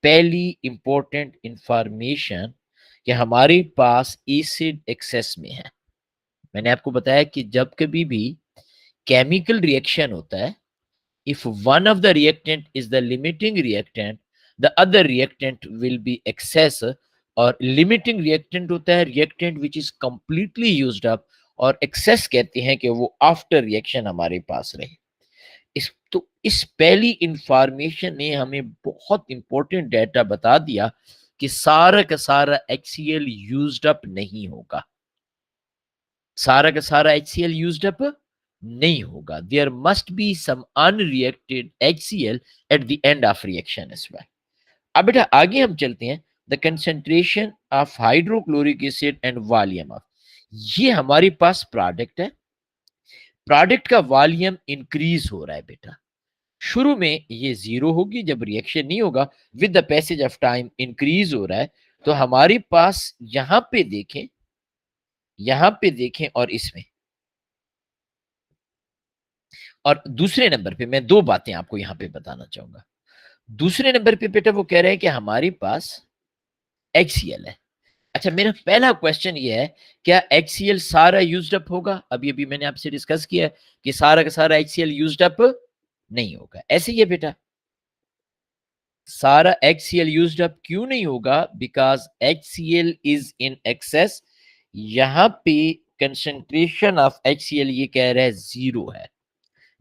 पहली इंपॉर्टेंट इंफॉर्मेशन कि हमारे पास एसिड एक्सेस में है। मैंने आपको बताया कि जब कभी भी केमिकल रिएक्शन होता है, if one of the reactant is the limiting reactant, the other reactant will be excess. और लिमिटिंग रिएक्टेंट होता है reactant which is completely used up, और एक्सेस कहते हैं कि वो आफ्टर रिएक्शन हमारे पास रहे। इस पहली इंफॉर्मेशन ने हमें बहुत इंपॉर्टेंट डेटा बता दिया कि सारा का सारा HCl यूज्ड अप नहीं होगा, सारा का सारा HCl यूज्ड अप नहीं होगा। There must be some unreacted HCl at the end of reaction as well. अब बेटा आगे हम चलते हैं, the concentration of hydrochloric acid and volume of, ये हमारे पास प्रोडक्ट है, प्रोडक्ट का वॉल्यूम इंक्रीज हो रहा है बेटा। शुरू में ये जीरो होगी जब रिएक्शन नहीं होगा, with the passage of time increase हो रहा है। तो हमारे पास यहां पे देखें, यहां पे देखें और इसमें, और दूसरे नंबर पे मैं दो बातें आपको यहां पे बताना चाहूंगा। दूसरे नंबर पे बेटा वो कह रहे हैं कि हमारे पास HCl है। अच्छा मेरा पहला क्वेश्चन ये है, क्या HCl सारा यूज्ड अप होगा? अभी अभी मैंने आपसे डिस्कस किया है कि सारा का सारा HCl यूज्ड अप नहीं होगा। ऐसे ही है बेटा, सारा HCl यूज्ड अप क्यों नहीं होगा? Because HCl is in access. यहां पे कंसंट्रेशन ऑफ HCl ये कह रहा है जीरो है,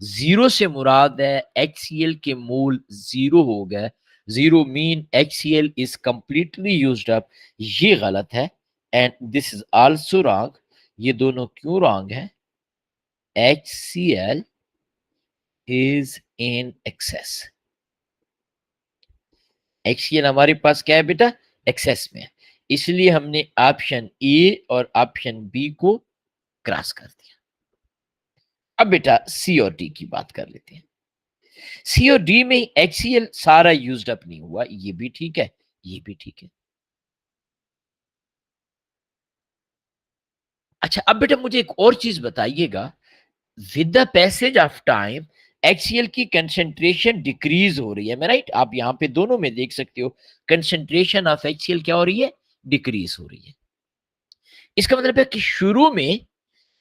जीरो से मुराद है HCl के मोल जीरो हो गए। Zero mean HCl is completely used up, ये गलत है and this is also wrong. ये दोनों क्यों रॉन्ग है? HCl is in access, HCl हमारे पास क्या है बेटा? एक्सेस में है। इसलिए हमने ऑप्शन ए और ऑप्शन बी को क्रॉस कर दिया। अब बेटा सी और डी की बात कर लेते हैं। सी और डी में HCl सारा यूज्ड अप नहीं हुआ, ये भी ठीक है, ये भी ठीक है। अच्छा अब बेटा मुझे एक और चीज बताइएगा, with the passage of time HCl की कंसेंट्रेशन डिक्रीज हो रही है, मैं राइट? आप यहां पे दोनों में देख सकते हो कंसेंट्रेशन ऑफ HCl क्या हो रही है? डिक्रीज हो रही है। इसका मतलब है कि शुरू में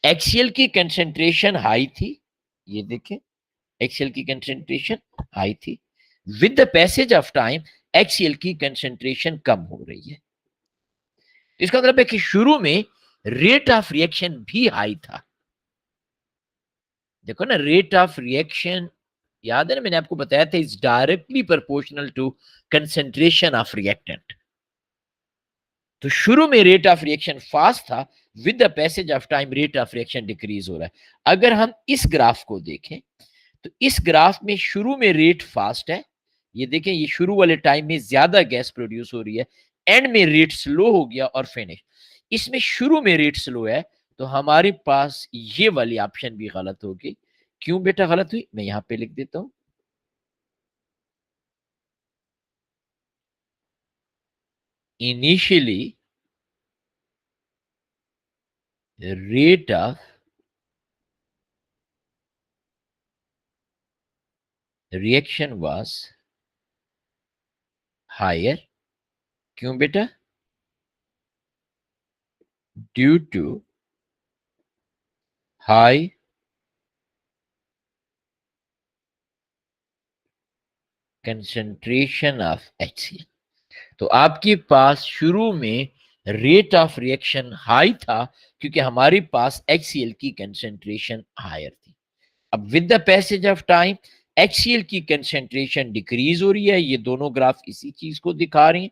HCl की कंसेंट्रेशन हाई थी, ये देखें HCl की कंसेंट्रेशन हाई थी, with the passage of time HCl की कंसेंट्रेशन कम हो रही है। इसका मतलब है कि शुरू में रेट ऑफ रिएक्शन भी हाई था। देखो ना, रेट ऑफ रिएक्शन याद है ना, मैंने आपको बताया था is directly proportional to concentration of reactant. तो शुरू में रेट ऑफ रिएक्शन फास्ट था, with the passage of time rate of reaction decrease हो रहा है। अगर हम इस ग्राफ को देखें तो इस ग्राफ में शुरू में रेट फास्ट है, ये देखें, ये शुरू वाले टाइम में ज्यादा गैस प्रोड्यूस हो रही है, एंड में रेट स्लो हो गया और फिनिश। इसमें शुरू में रेट स्लो है, तो हमारे पास ये वाली ऑप्शन भी गलत होगी। क्यों बेटा गलत हुई, मैं यहां पे लिख देता हूं। Initially rate of reaction was higher. क्यों बेटा, due to high concentration of HCl। तो आपके पास शुरू में रेट ऑफ रिएक्शन हाई था क्योंकि हमारे पास HCl की कंसेंट्रेशन हायर थी। अब with the passage of time HCl की कंसेंट्रेशन डिक्रीज हो रही है, ये दोनों ग्राफ इसी चीज को दिखा रहे हैं।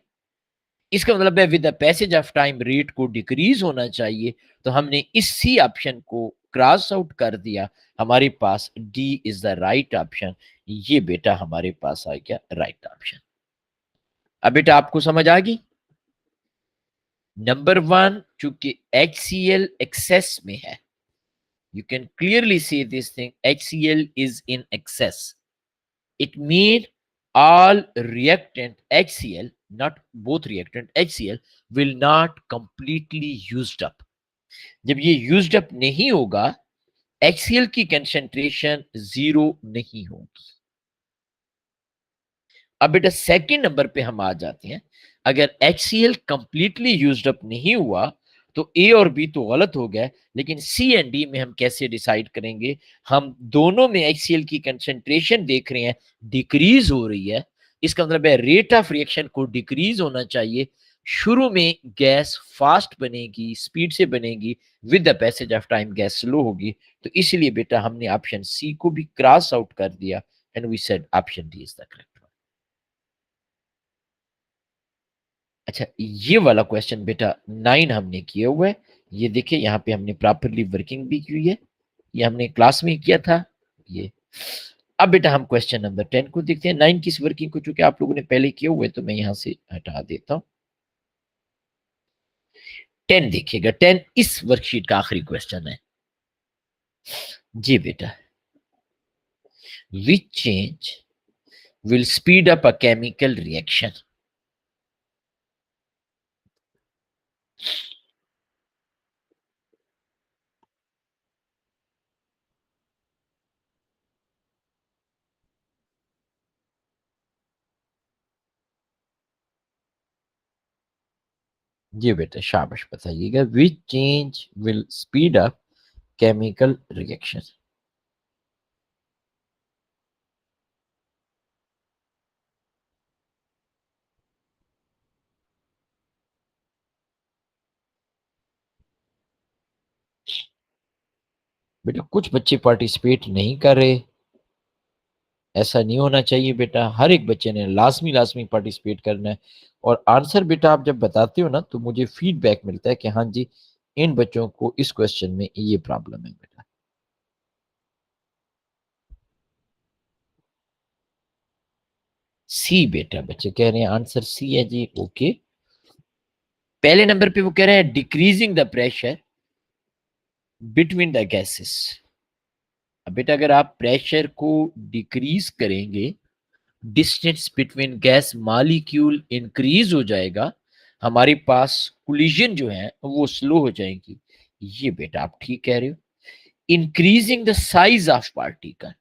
इसका मतलब है with the passage of time rate को डिक्रीज होना चाहिए, तो हमने इसी ऑप्शन को क्रॉस आउट कर दिया। हमारे पास D is the right option. ये बेटा हमारे पास आ गया राइट ऑप्शन। अब बेटा आपको समझ आ गई। नंबर वन, चूंकि HCl एक्सेस में है, you can clearly see this thing, HCl is in excess. It means all reactant HCl, not both reactant HCl, will not completely used up. जब ये used up नहीं होगा, HCl की concentration जीरो नहीं होगी। अब बेटा सेकंड नंबर पे हम आ जाते हैं। अगर HCl कंप्लीटली यूज्ड अप नहीं हुआ तो ए और बी तो गलत हो गया, लेकिन सी एंड डी में हम कैसे डिसाइड करेंगे? हम दोनों में HCl की कंसेंट्रेशन देख रहे हैं डिक्रीज हो रही है, इसका मतलब है रेट ऑफ रिएक्शन को डिक्रीज होना चाहिए। शुरू में गैस फास्ट बनेगी, स्पीड से बनेगी, with the passage of time gas slow होगी। तो इसलिए बेटा हमने ऑप्शन सी को भी क्रॉस आउट कर दिया and we said option D is the correct. अच्छा, ये वाला क्वेश्चन बेटा 9 हमने किया हुआ है। ये देखिए यहाँ पे हमने प्रॉपरली वर्किंग भी की हुई है, ये हमने क्लास में किया था ये। अब बेटा हम क्वेश्चन नंबर 10 को देखते हैं। 9 की इस वर्किंग को चूंकि आप लोगों ने पहले किया हुआ है तो मैं यहाँ से हटा देता हूँ। 10 देखिएगा, 10 इस वर्कशीट का आखिरी क्वेश्चन है जी बेटा। Which change will speed up a chemical reaction? जी बेटा शाबाश, बताइएगा। Which change will speed up chemical reaction? बेटा कुछ बच्चे पार्टिसिपेट नहीं कर रहे, ऐसा नहीं होना चाहिए बेटा। हर एक बच्चे ने लाजमी लाजमी पार्टिसिपेट करना है। और आंसर बेटा आप जब बताते हो ना तो मुझे फीडबैक मिलता है कि हाँ जी, इन बच्चों को इस क्वेश्चन में ये प्रॉब्लम है बेटा। सी बेटा बच्चे कह रहे हैं आंसर सी है जी। ओके, पहले नंबर पे वो कह रहे हैं decreasing the pressure between the gases. अब बेटा अगर आप प्रेशर को डिक्रीज करेंगे, distance between gas molecule increase हो जाएगा, हमारे पास कोलिजन जो है वो स्लो हो जाएगी। ये बेटा आप ठीक कह रहे हो। Increasing the size of particle.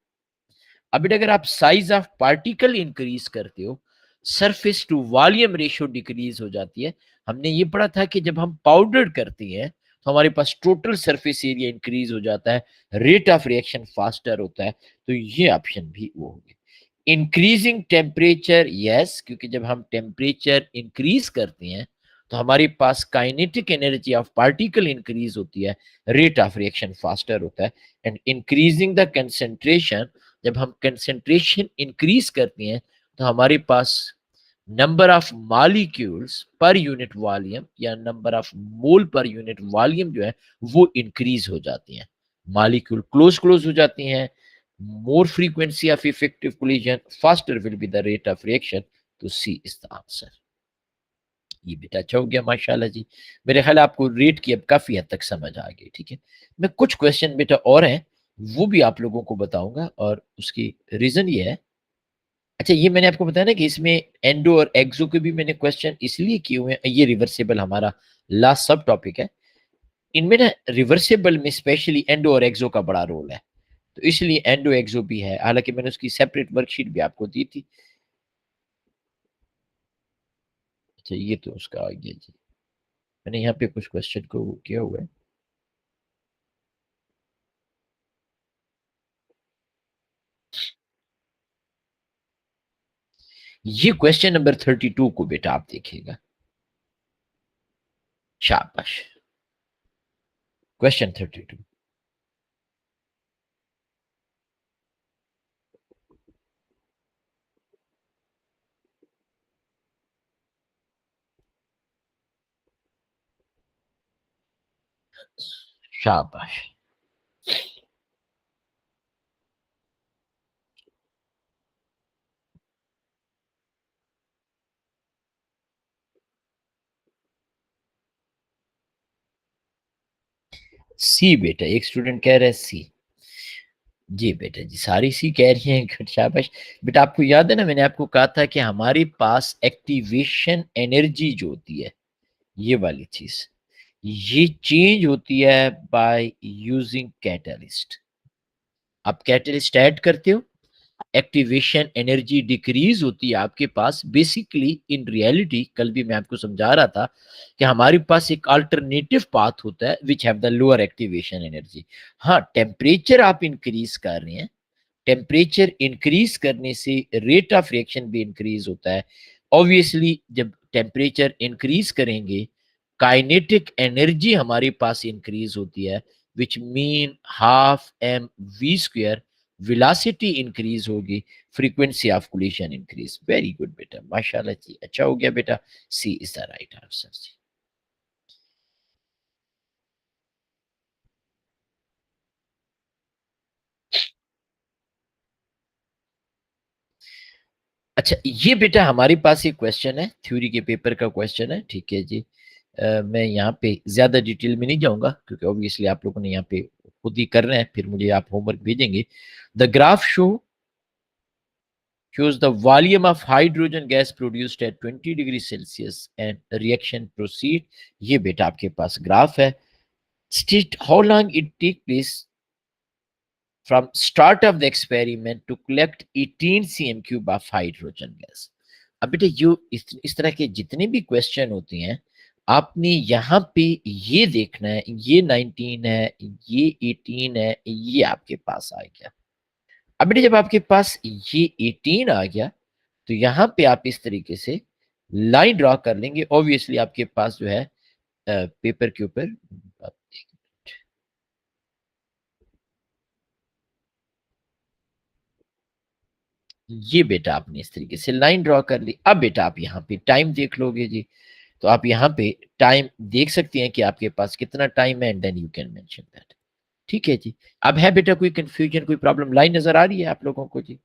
अब बेटा अगर आप साइज ऑफ पार्टिकल इंक्रीज करते हो, surface to volume ratio decrease हो जाती है। हमने ये पढ़ा था कि जब हम पाउडर करते हैं तो हमारे पास टोटल सरफेस एरिया इंक्रीज हो जाता है, रेट ऑफ रिएक्शन फास्टर होता है। तो ये ऑप्शन भी वो हो गया। इंक्रीजिंग टेम्परेचर, यस, क्योंकि जब हम टेम्परेचर इंक्रीज करते हैं तो हमारे पास kinetic energy of particle increase होती है, रेट ऑफ रिएक्शन फास्टर होता है। एंड इंक्रीजिंग द कंसेंट्रेशन, जब हम कंसेंट्रेशन इंक्रीज करते हैं तो हमारे पास number of molecules per unit volume या number of mole per unit volume जो है वो इंक्रीज हो जाती हैं, मॉलिक्यूल क्लोज क्लोज हो जाती हैं, more frequency of effective collision, faster will be the rate of reaction. तो सी इज द आंसर। ये बेटा अच्छा हो गया माशाल्लाह जी। मेरे ख्याल आपको रेट की अब काफी हद तक समझ आ गई, ठीक है। मैं कुछ क्वेश्चन बेटा और हैं वो भी आप लोगों को बताऊंगा, और उसकी रीजन ये है, अच्छा ये मैंने आपको बताया ना कि इसमें एंडो और एक्सो के भी मैंने क्वेश्चन इसलिए किए हुए हैं, ये रिवर्सेबल हमारा लास्ट सब टॉपिक है, इनमें ना रिवर्सेबल में स्पेशली एंडो और एक्सो का बड़ा रोल है, तो इसलिए एंडो एक्सो भी है, हालांकि मैंने उसकी सेपरेट वर्कशीट भी आपको दी थी। अच्छा ये तो उसका आ गया जी, मैंने यहाँ पे कुछ क्वेश्चन को किया हुआ है। ये क्वेश्चन नंबर 32 को बेटा आप देखिएगा, शाबाश, क्वेश्चन 32। शाबाश। सी बेटा, एक स्टूडेंट कह रहा है सी। जी बेटा जी, सारी सी कह रही हैं, गुड शाबाश। बेटा आपको याद है ना मैंने आपको कहा था कि हमारे पास एक्टिवेशन एनर्जी जो होती है, ये वाली चीज, ये चेंज होती है बाय यूजिंग कैटलिस्ट। आप कैटलिस्ट ऐड करते हो, एक्टिवेशन एनर्जी डिक्रीज होती है आपके पास। बेसिकली इन रियलिटी कल भी मैं आपको समझा रहा था कि हमारे पास एक अल्टरनेटिव पाथ होता है which have the lower activation energy. हाँ, टेम्परेचर आप इंक्रीज कर रहे हैं, टेम्परेचर इंक्रीज करने से रेट ऑफ रिएक्शन भी इंक्रीज होता है। ऑब्वियसली जब टेम्परेचर इंक्रीज करेंगे, काइनेटिक एनर्जी हमारे पास इंक्रीज होती है, which mean half M we square, velocity increase होगी, frequency of collision increase. Very good बेटा, माशाल्लाह जी, अच्छा हो गया बेटा, C is the right answer जी। अच्छा ये बेटा हमारे पास एक क्वेश्चन है, थ्योरी के पेपर का क्वेश्चन है, ठीक है जी। मैं यहाँ पे ज्यादा डिटेल में नहीं जाऊंगा क्योंकि ऑब्वियसली आप लोगों ने यहाँ पे खुद ही कर रहे हैं, फिर मुझे आप होमवर्क भेजेंगे। The graph shows the volume of hydrogen gas produced at 20 degree Celsius and reaction proceed. ये बेटा आपके पास ग्राफ है। State how long it take place from start of the experiment to collect 18 cm cube of hydrogen gas। अब बेटे जो इस तरह के जितने भी क्वेश्चन होते हैं, आपने यहाँ पे ये देखना है, ये 19 है, ये 18 है, ये आपके पास आ गया। अब बेटे जब आपके पास ये 18 आ गया तो यहाँ पे आप इस तरीके से लाइन ड्रॉ कर लेंगे। ऑब्वियसली आपके पास जो है पेपर के ऊपर ये बेटा आपने इस तरीके से लाइन ड्रॉ कर ली। अब बेटा आप यहाँ पे टाइम देख लोगे जी, तो आप यहाँ पे टाइम देख सकते हैं कि आपके पास कितना टाइम है, and then you can mention that. ठीक है जी। अब है बेटा कोई कंफ्यूजन, कोई प्रॉब्लम, लाइन नजर आ रही है आप लोगों को जी?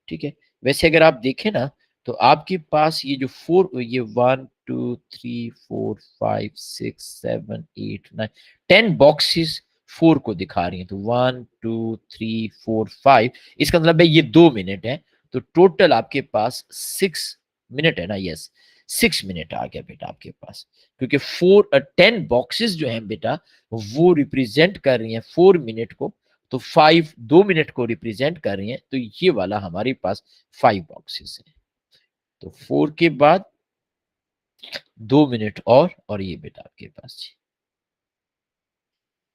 ठीक है। वैसे अगर आप देखें ना तो आपके पास ये जो फोर, ये 1 2 3 4 5 6 7 8 9 10 बॉक्सेस 4 को दिखा रही हैं, तो 1 2 3 4 5, इसका मतलब है ये 2 मिनट है, तो टोटल आपके पास 6 मिनट है ना, यस, 6 मिनट आ गया बेटा आपके पास, क्योंकि 10 बॉक्सेस जो हैं बेटा वो रिप्रेजेंट कर रही हैं 4 मिनट को, तो 2 मिनट को रिप्रेजेंट कर रही हैं, तो ये वाला हमारे पास 5 बॉक्सेस है। तो 4 के बाद 2 मिनट और ये बेटा आपके पास जी।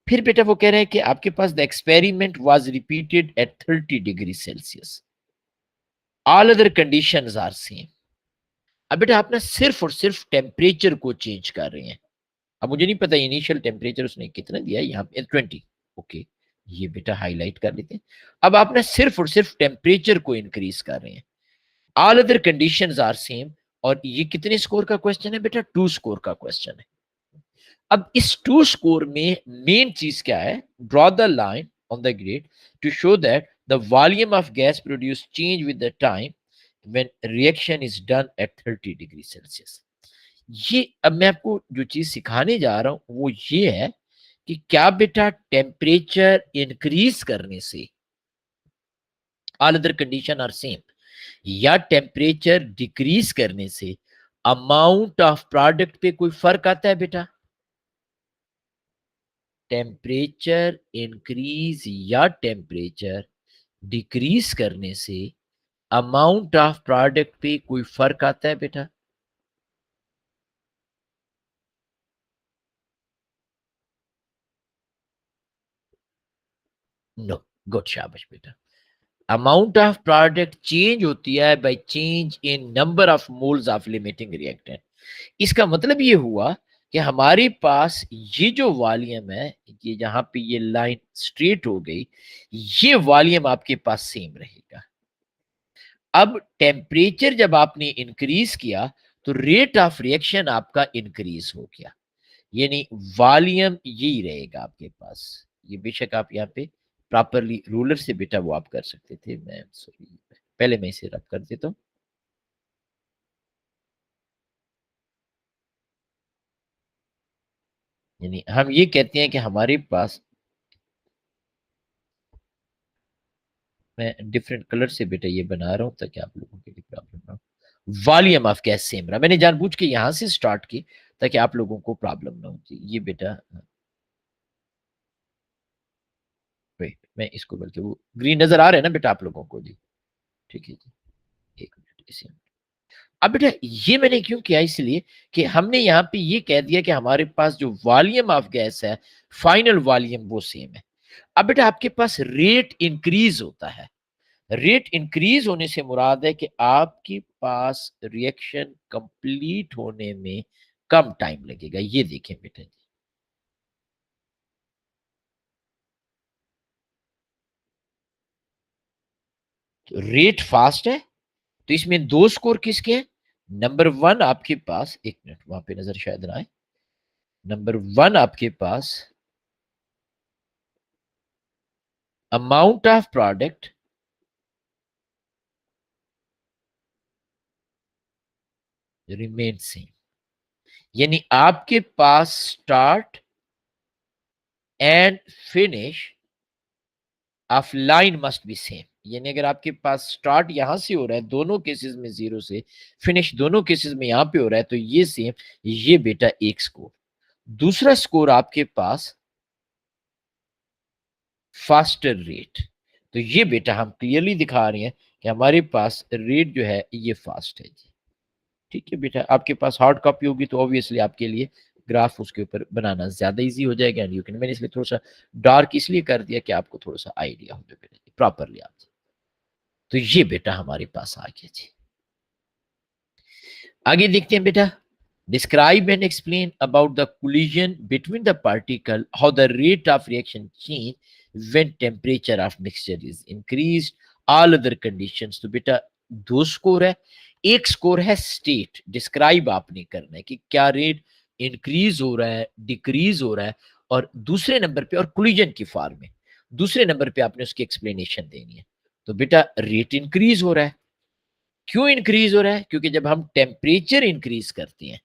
फिर बेटा वो कह रहे हैं कि आपके पास the experiment was repeated at 30 degree Celsius, all other conditions are same. अब बेटा आप ना सिर्फ और सिर्फ टेम्परेचर को चेंज कर रहे हैं। अब मुझे नहीं पता इनिशियल टेम्परेचर उसने कितना दिया है, यहाँ पे 20। ओके, ये बेटा हाईलाइट कर लेते हैं। अब आप ना सिर्फ और सिर्फ टेम्परेचर को इंक्रीज कर रहे हैं, all other conditions are same. और ये कितने स्कोर का क्वेश्चन है बेटा? 2 स्कोर का क्वेश्चन है। अब इस 2 स्कोर में मेन चीज क्या है? Draw the line on the grid to show that the volume of gas produce change with the time when reaction is done at 30 degree Celsius. ये अब मैं आपको जो चीज सिखाने जा रहा हूं वो ये है कि क्या बेटा टेम्परेचर इंक्रीज करने से all other condition are same, या टेम्परेचर डिक्रीज करने से अमाउंट ऑफ प्रोडक्ट पे कोई फर्क आता है बेटा? टेम्परेचर इंक्रीज या टेम्परेचर डिक्रीज करने से अमाउंट ऑफ प्रोडक्ट पे कोई फर्क आता है बेटा? नो। गुड, शाबाश बेटा। अमाउंट ऑफ प्रोडक्ट चेंज होती है by change in number of moles of limiting reactant. इसका मतलब ये हुआ कि हमारे पास ये जो वॉल्यूम है, ये जहां पे ये लाइन स्ट्रेट हो गई, ये वॉल्यूम आपके पास सेम रहेगा। अब टेम्परेचर जब आपने इंक्रीज किया तो रेट ऑफ रिएक्शन आपका इंक्रीज हो गया, यानी वॉल्यूम यही रहेगा आपके पास। ये बेशक आप यहाँ पे प्रॉपरली रूलर से बेटा वो आप कर सकते थे, मैं सॉरी पहले मैं इसे रब कर देता हूँ। यानी हम ये कहते हैं कि हमारे पास, मैं डिफरेंट कलर से बेटा ये बना रहा हूँ ताकि आप लोगों के लिए प्रॉब्लम ना हो। वॉल्यूम ऑफ गैस सेम रहा, मैंने जानबूझ के यहां से स्टार्ट की ताकि आप लोगों को प्रॉब्लम ना हो। ये बेटा वेट, मैं इसको बल्कि वो ग्रीन नजर आ रहे हैं ना बेटा आप लोगों को जी? ठीक है जी, एक मिनट इसे। अब बेटा ये मैंने क्यों किया? इसलिए कि हमने यहाँ पे ये कह दिया कि हमारे पास जो वॉल्यूम ऑफ गैस है, फाइनल वॉल्यूम वो सेम है। अब बेटा आपके पास रेट इंक्रीज होता है। रेट इंक्रीज होने से मुराद है कि आपके पास रिएक्शन कंप्लीट होने में कम टाइम लगेगा। ये देखें बेटा जी, तो रेट फास्ट है, तो इसमें 2 स्कोर किसके हैं? नंबर 1 आपके पास, एक मिनट वहां पे नजर शायद ना आए, नंबर 1 आपके पास amount of product remain same, यानी आपके पास start and finish of line must be same. यानी अगर आपके पास स्टार्ट यहां से हो रहा है दोनों केसेस में 0 से, फिनिश दोनों केसेस में यहां पे हो रहा है, तो ये सेम। ये बेटा एक स्कोर। दूसरा स्कोर आपके पास फास्टर रेट, तो ये बेटा हम क्लियरली दिखा रहे हैं कि हमारे पास रेट जो है ये फास्ट है जी। ठीक है बेटा, आपके पास हार्ड कॉपी होगी तो ऑब्वियसली आपके लिए ग्राफ उसके ऊपर बनाना ज्यादा इजी हो जाएगा। एंड यू कैन, मैंने इसलिए थोड़ा सा डार्क इसलिए कर दिया कि आपको थोड़ा सा आइडिया हो जाए प्रॉपरली आप। तो ये बेटा हमारे पास आ गया जी। आगे देखते हैं बेटा, describe and explain about the collision between the particle, how the rate of reaction change when temperature of mixture is increased, all other conditions. तो बेटा 2 स्कोर है, एक स्कोर है स्टेट, डिस्क्राइब आपने करना है कि क्या रेट इंक्रीज हो रहा है, डिक्रीज हो रहा है, और दूसरे नंबर पे, और कोलिजन की फॉर्म में दूसरे नंबर पे आपने उसकी एक्सप्लेनेशन देनी है। तो बेटा रेट इंक्रीज हो रहा है, क्यों इंक्रीज हो रहा है? क्योंकि जब हम टेम्परेचर इंक्रीज करते हैं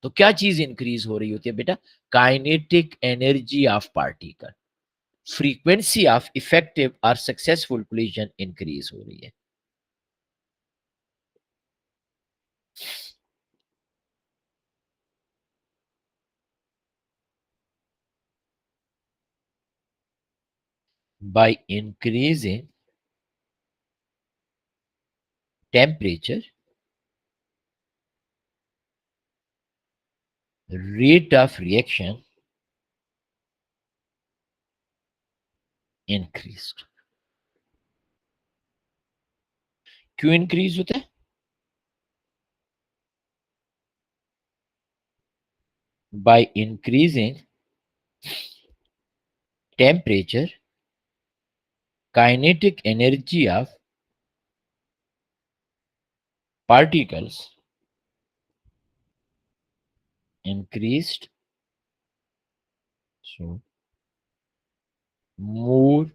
तो क्या चीज इंक्रीज हो रही होती है बेटा? Kinetic energy of particle, frequency of effective और सक्सेसफुल कोलिजन इंक्रीज हो रही है। By increasing temperature, rate of reaction increase. क्यों इंक्रीज होता है? by increasing temperature, kinetic energy of particles increased, so more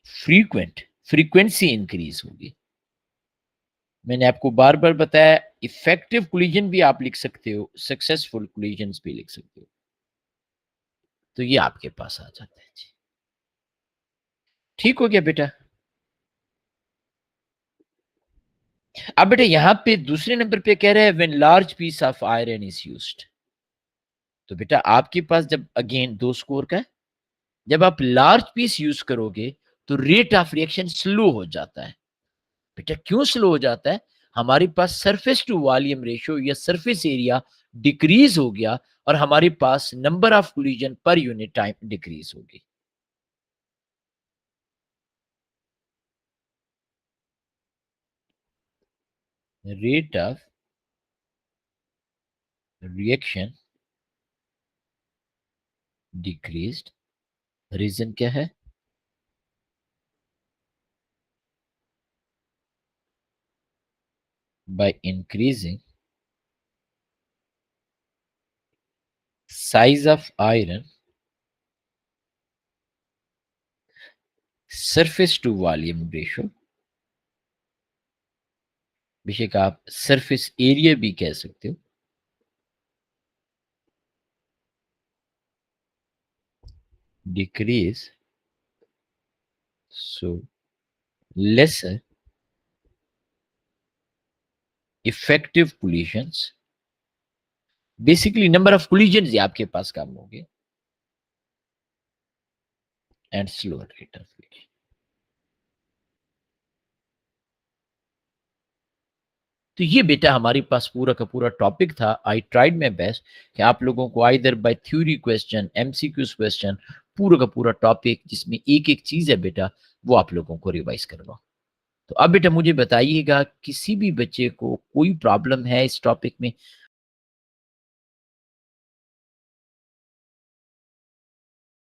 frequency increase होगी। मैंने आपको बार बार बताया, इफेक्टिव कोलिजन भी आप लिख सकते हो, सक्सेसफुल कोलिजन भी लिख सकते हो। तो ये आपके पास आ जाता है जी। ठीक हो गया बेटा। अब बेटा यहां पे दूसरे नंबर पे कह रहे हैं when large piece of iron is used. तो बेटा आपके पास जब अगेन दो स्कोर का है, जब आप लार्ज पीस यूज करोगे तो रेट ऑफ रिएक्शन स्लो हो जाता है। बेटा क्यों स्लो हो जाता है? हमारे पास सरफेस टू वॉल्यूम रेशियो या सरफेस एरिया डिक्रीज हो गया और हमारे पास number of collision per unit time decrease होगी। Rate of reaction decreased, reason क्या है? By increasing size of iron surface to volume ratio, बेशक आप सरफेस एरिया भी कह सकते हो, decrease, so lesser effective collisions, basically number of collisions ही आपके पास कम होंगे and slower rate of reaction. तो ये बेटा हमारे पास पूरा का पूरा टॉपिक था। आई ट्राइड माई बेस्ट कि आप लोगों को either bye theory question, MCQs question, पूरा का पूरा टॉपिक जिसमें एक एक चीज है बेटा वो आप लोगों को रिवाइज करवाओ। तो अब बेटा मुझे बताइएगा किसी भी बच्चे को कोई प्रॉब्लम है इस टॉपिक में,